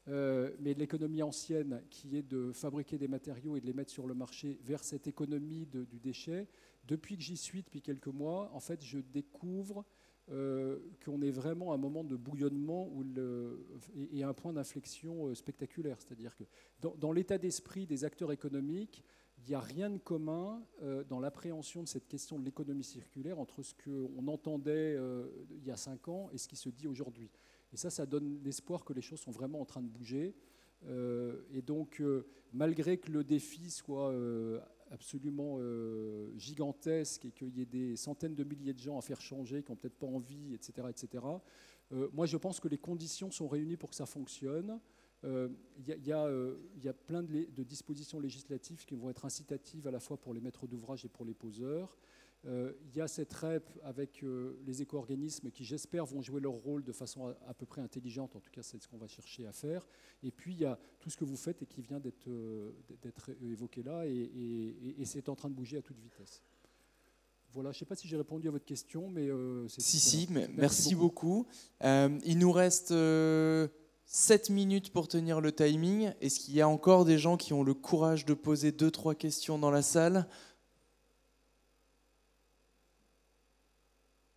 mais de l'économie ancienne, qui est de fabriquer des matériaux et de les mettre sur le marché, vers cette économie du déchet, depuis que j'y suis, depuis quelques mois, en fait, je découvre qu'on est vraiment à un moment de bouillonnement et un point d'inflexion spectaculaire. C'est-à-dire que dans l'état d'esprit des acteurs économiques, il n'y a rien de commun dans l'appréhension de cette question de l'économie circulaire entre ce qu'on entendait il y a 5 ans et ce qui se dit aujourd'hui. Et ça donne l'espoir que les choses sont vraiment en train de bouger. Et donc, malgré que le défi soit absolument gigantesque et qu'il y ait des centaines de milliers de gens à faire changer, qui n'ont peut-être pas envie, etc., etc., moi, je pense que les conditions sont réunies pour que ça fonctionne. Il y a plein de dispositions législatives qui vont être incitatives à la fois pour les maîtres d'ouvrage et pour les poseurs. Il y a cette REP avec les éco-organismes qui, j'espère, vont jouer leur rôle de façon à peu près intelligente. En tout cas, c'est ce qu'on va chercher à faire. Et puis, il y a tout ce que vous faites et qui vient d'être évoqué là. Et c'est en train de bouger à toute vitesse. Voilà, je ne sais pas si j'ai répondu à votre question, mais c'est... Si, mais merci beaucoup. Il nous reste 7 minutes pour tenir le timing. Est-ce qu'il y a encore des gens qui ont le courage de poser 2-3 questions dans la salle ?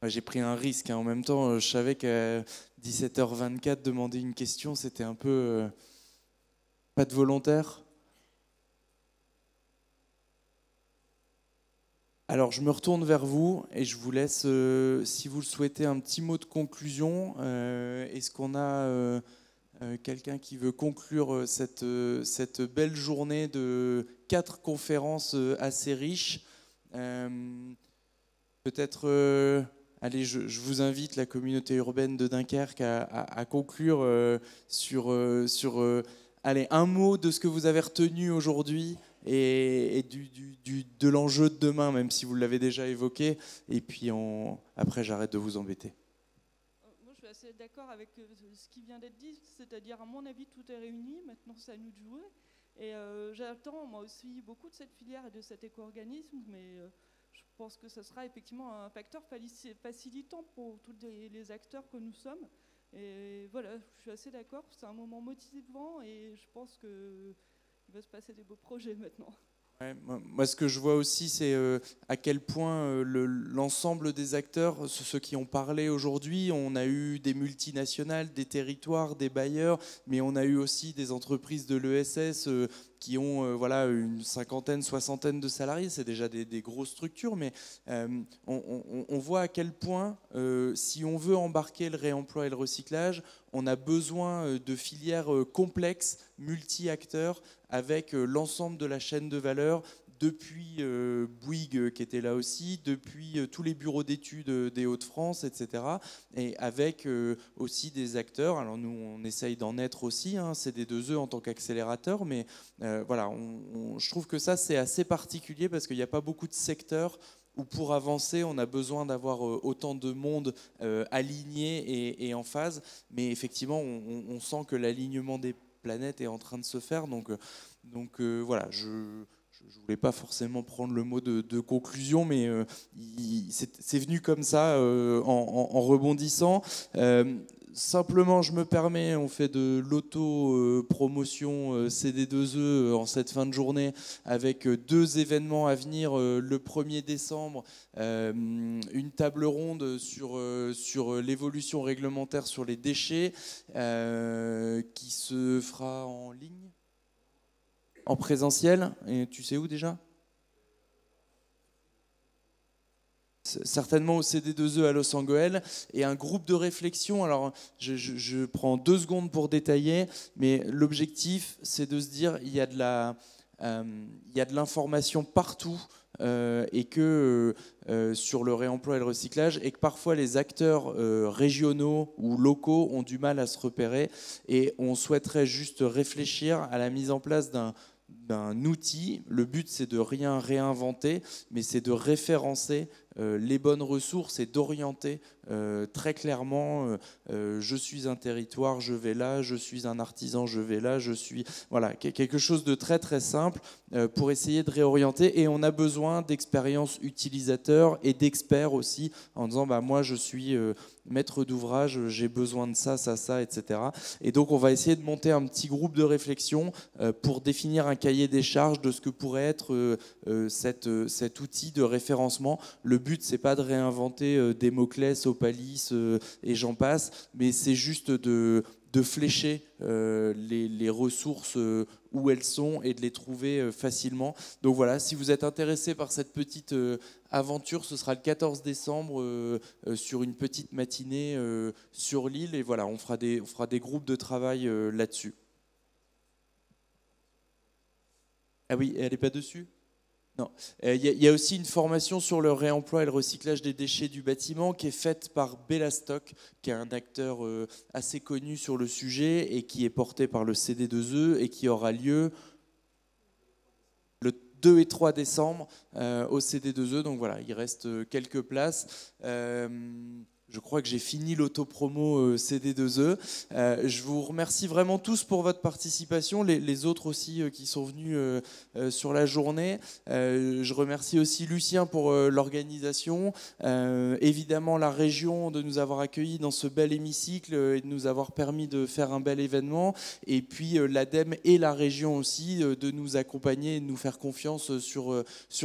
J'ai pris un risque. En même temps, je savais qu'à 17h24, demander une question, c'était un peu pas de volontaire. Alors, je me retourne vers vous et je vous laisse, si vous le souhaitez, un petit mot de conclusion. Est-ce qu'on a quelqu'un qui veut conclure cette belle journée de 4 conférences assez riches? Peut-être, allez, je vous invite, la communauté urbaine de Dunkerque, à conclure sur allez, un mot de ce que vous avez retenu aujourd'hui et de l'enjeu de demain, même si vous l'avez déjà évoqué. Et puis après, j'arrête de vous embêter. Moi, je suis assez d'accord avec ce qui vient d'être dit, c'est-à-dire, à mon avis, tout est réuni. Maintenant, c'est à nous de jouer. Et j'attends, moi aussi, beaucoup de cette filière et de cet éco-organisme, mais je pense que ce sera effectivement un facteur facilitant pour tous les acteurs que nous sommes. Et voilà, je suis assez d'accord, c'est un moment motivant et je pense qu'il va se passer des beaux projets maintenant. Ouais, moi, ce que je vois aussi, c'est à quel point l'ensemble des acteurs, ceux qui ont parlé aujourd'hui, on a eu des multinationales, des territoires, des bailleurs, mais on a eu aussi des entreprises de l'ESS qui ont voilà, une cinquantaine, soixantaine de salariés. C'est déjà des grosses structures, mais on voit à quel point, si on veut embarquer le réemploi et le recyclage, on a besoin de filières complexes, multi-acteurs, avec l'ensemble de la chaîne de valeur, depuis Bouygues qui était là aussi, depuis tous les bureaux d'études des Hauts-de-France, etc. Et avec aussi des acteurs, alors nous on essaye d'en être aussi, hein, CD2E en tant qu'accélérateur, mais voilà, je trouve que ça c'est assez particulier parce qu'il n'y a pas beaucoup de secteurs où pour avancer, on a besoin d'avoir autant de monde aligné et en phase. Mais effectivement, on sent que l'alignement des planètes est en train de se faire. Donc voilà, je ne voulais pas forcément prendre le mot de conclusion, mais c'est venu comme ça en rebondissant. Simplement, je me permets, on fait de l'auto-promotion CD2E en cette fin de journée avec 2 événements à venir. Le 1er décembre, une table ronde sur l'évolution réglementaire sur les déchets qui se fera en ligne, en présentiel. Et tu sais où déjà ? Certainement au CD2E à Los Angeles, et un groupe de réflexion. Alors, je prends 2 secondes pour détailler, mais l'objectif, c'est de se dire il y a de l'information partout, et que sur le réemploi et le recyclage, et que parfois les acteurs régionaux ou locaux ont du mal à se repérer, et on souhaiterait juste réfléchir à la mise en place d'un outil. Le but, c'est de rien réinventer, mais c'est de référencer les bonnes ressources et d'orienter très clairement je suis un territoire, je vais là, je suis un artisan, je vais là, je suis... Voilà, quelque chose de très très simple pour essayer de réorienter. Et on a besoin d'expériences utilisateurs et d'experts aussi, en disant bah, moi je suis maître d'ouvrage, j'ai besoin de ça, ça, ça, etc. Et donc on va essayer de monter un petit groupe de réflexion pour définir un cahier des charges de ce que pourrait être cet outil de référencement. Le but, c'est pas de réinventer Démoclès, Opalis et j'en passe, mais c'est juste de flécher les ressources où elles sont et de les trouver facilement. Donc voilà, si vous êtes intéressé par cette petite aventure, ce sera le 14 décembre sur une petite matinée sur l'île, et voilà, on fera des groupes de travail là-dessus. Ah oui, elle n'est pas dessus ? Non. Il y a aussi une formation sur le réemploi et le recyclage des déchets du bâtiment qui est faite par Bellastock, qui est un acteur assez connu sur le sujet et qui est porté par le CD2E et qui aura lieu le 2 et 3 décembre au CD2E. Donc voilà, il reste quelques places. Je crois que j'ai fini l'autopromo CD2E. Je vous remercie vraiment tous pour votre participation, les autres aussi qui sont venus sur la journée. Je remercie aussi Lucien pour l'organisation, évidemment la région de nous avoir accueillis dans ce bel hémicycle et de nous avoir permis de faire un bel événement, et puis l'ADEME et la région aussi de nous accompagner et de nous faire confiance sur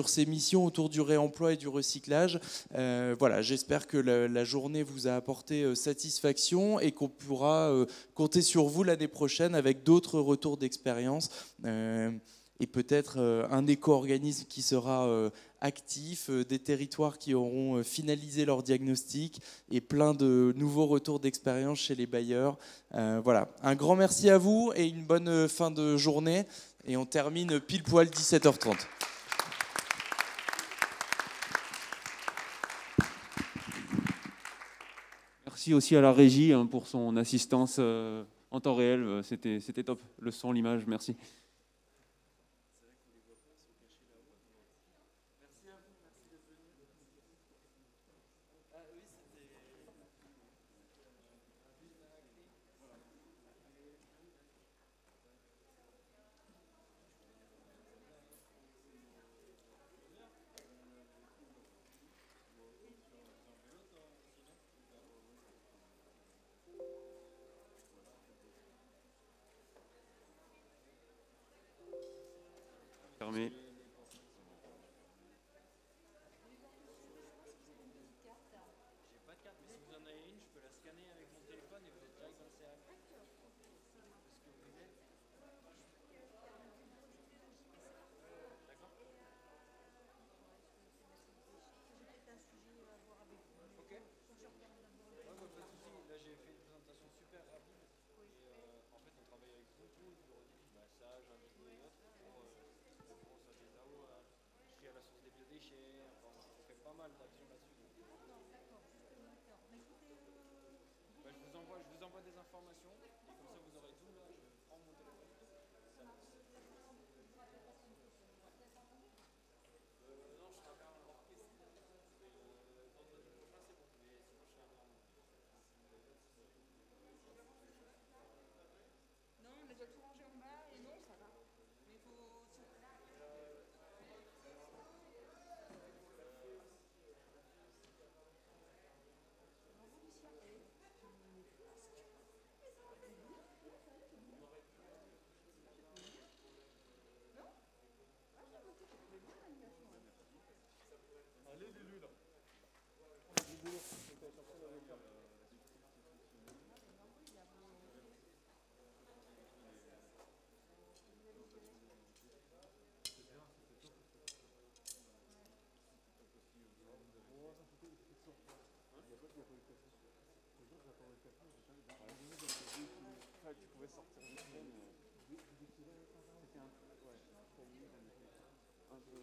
ces missions autour du réemploi et du recyclage. Voilà, j'espère que la journée vous a apporté satisfaction et qu'on pourra compter sur vous l'année prochaine avec d'autres retours d'expérience. et peut-être un éco-organisme qui sera actif, des territoires qui auront finalisé leur diagnostic et plein de nouveaux retours d'expérience chez les bailleurs. Voilà, un grand merci à vous et une bonne fin de journée. Et on termine pile poil 17h30. Merci aussi à la régie pour son assistance en temps réel. C'était top, le son, l'image, merci. Fermé. Je vous envoie des informations et comme ça vous aurez tout là. Je prends mon téléphone. Non, je travaille en orchestre. Vendredi prochain c'est bon, mais sinon je suis à Berlin. Non, on les a tout rangés en bas et non, ça va. Mais il faut. Tu pouvais sortir du train. C'était un peu. Ouais, un peu.